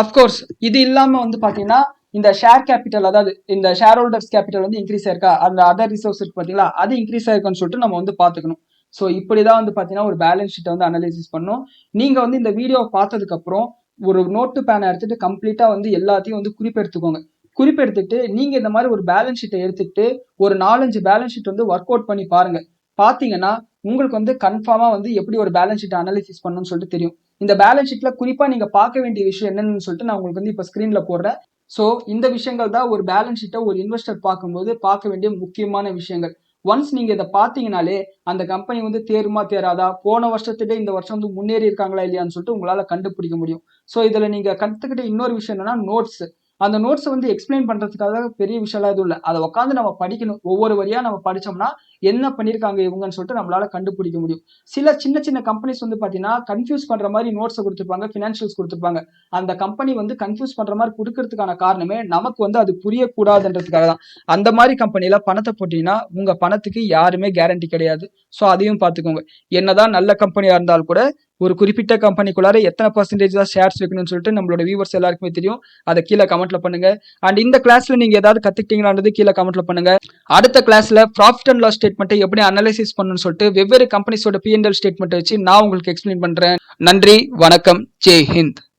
அஃப்கோர்ஸ் இது இல்லாமல் வந்து பார்த்தீங்கன்னா இந்த ஷேர் கேபிட்டல், அதாவது இந்த ஷேர் ஹோல்டர்ஸ் கேபிட்டல் வந்து இன்க்ரீஸ் ஆயிருக்கா, அந்த அதர் ரிசோர்ஸ் இருக்கு பார்த்தீங்களா, அது இன்க்ரீஸ் ஆயிருக்குன்னு சொல்லிட்டு நம்ம வந்து பார்த்துக்கணும். ஸோ இப்படி தான் வந்து பார்த்தீங்கன்னா ஒரு பேலன்ஸ் ஷீட்டை வந்து அனலைசிஸ் பண்ணணும். நீங்கள் வந்து இந்த வீடியோவை பார்த்ததுக்கப்புறம் ஒரு நோட்டு பேனை எடுத்துட்டு கம்ப்ளீட்டாக வந்து எல்லாத்தையும் வந்து குறிப்பெடுத்துக்கோங்க. குறிப்பெடுத்துட்டு நீங்கள் இந்த மாதிரி ஒரு பேலன்ஸ் ஷீட்டை எடுத்துக்கிட்டு ஒரு 4-5 பேலன்ஸ் ஷீட் வந்து ஒர்க் அவுட் பண்ணி பாருங்க. பார்த்தீங்கன்னா உங்களுக்கு வந்து கன்ஃபார்மாக வந்து எப்படி ஒரு பேலன்ஸ் ஷீட்டை அனலைசிஸ் பண்ணணும்னு சொல்லிட்டு தெரியும். இந்த பேலன்ஸ் ஷீட்டில் குறிப்பாக நீங்கள் பார்க்க வேண்டிய விஷயம் என்னன்னு சொல்லிட்டு நான் உங்களுக்கு வந்து இப்போ ஸ்க்ரீனில் போடுறேன். ஸோ இந்த விஷயங்கள் தான் ஒரு பேலன்ஸ் ஷீட்டை ஒரு இன்வெஸ்டர் பார்க்கும்போது பார்க்க வேண்டிய முக்கியமான விஷயங்கள். ஒன்ஸ் நீங்க இதை பார்த்தீங்கனாலே அந்த கம்பெனி வந்து தேருமா தேராதா, போன வருஷத்துக்கு இந்த வருஷம் வந்து முன்னேறி இருக்காங்களா இல்லையான்னு சொல்லிட்டு உங்களால கண்டுபிடிக்க முடியும். ஸோ இதுல நீங்க கற்றுக்கிட்ட இன்னொரு விஷயம் என்னன்னா நோட்ஸ். அந்த நோட்ஸ் வந்து எக்ஸ்பிளைன் பண்றதுக்காக பெரிய விஷயம்லாம் எதுவும் இல்லை. அதை உட்காந்து நம்ம படிக்கணும். ஒவ்வொரு வரியா நம்ம படிச்சோம்னா என்ன பண்ணியிருக்காங்க இவங்கன்னு சொல்லிட்டு நம்மளால கண்டுபிடிக்க முடியும். சில சின்ன சின்ன கம்பெனிஸ் வந்து பார்த்தீங்கன்னா கன்ஃபியூஸ் பண்ற மாதிரி நோட்ஸை கொடுத்துருப்பாங்க, ஃபினான்ஷியல்ஸ் கொடுத்துருப்பாங்க. அந்த கம்பெனி வந்து கன்ஃபியூஸ் பண்ற மாதிரி கொடுக்கறதுக்கான காரணமே நமக்கு வந்து அது புரியக்கூடாதுன்றதுக்காக தான். அந்த மாதிரி கம்பெனியில பணத்தை போட்டீங்கன்னா உங்க பணத்துக்கு யாருமே கேரண்டி கிடையாது. ஸோ அதையும் பார்த்துக்கோங்க. என்னதான் நல்ல கம்பெனியா இருந்தாலும் கூட ஒரு குறிப்பிட்ட கம்பெனிக்குள்ளார எத்தனை பர்சன்டேஜ் தான் ஷேர்ஸ் வைக்கணும்னு சொல்லிட்டு நம்மளோட வியூவர்ஸ் எல்லாருக்குமே தெரியும். அதை கீழே கமெண்ட்ல பண்ணுங்க. அண்ட் இந்த கிளாஸ்ல நீங்க ஏதாவது கத்துக்கிட்டீங்களான்றது கீழே கமெண்ட்ல பண்ணுங்க. அடுத்த கிளாஸ்ல ப்ராஃபிட் அண்ட் லாஸ் ஸ்டேட்மெண்ட்டை எப்படி அனலைசிஸ் பண்ணணும்னு சொல்லிட்டு வெவ்வேறு கம்பெனிஸோட P&L ஸ்டேட்மெண்ட் வச்சு நான் உங்களுக்கு எக்ஸ்பிளைன் பண்றேன். நன்றி, வணக்கம், ஜெய் ஹிந்த்.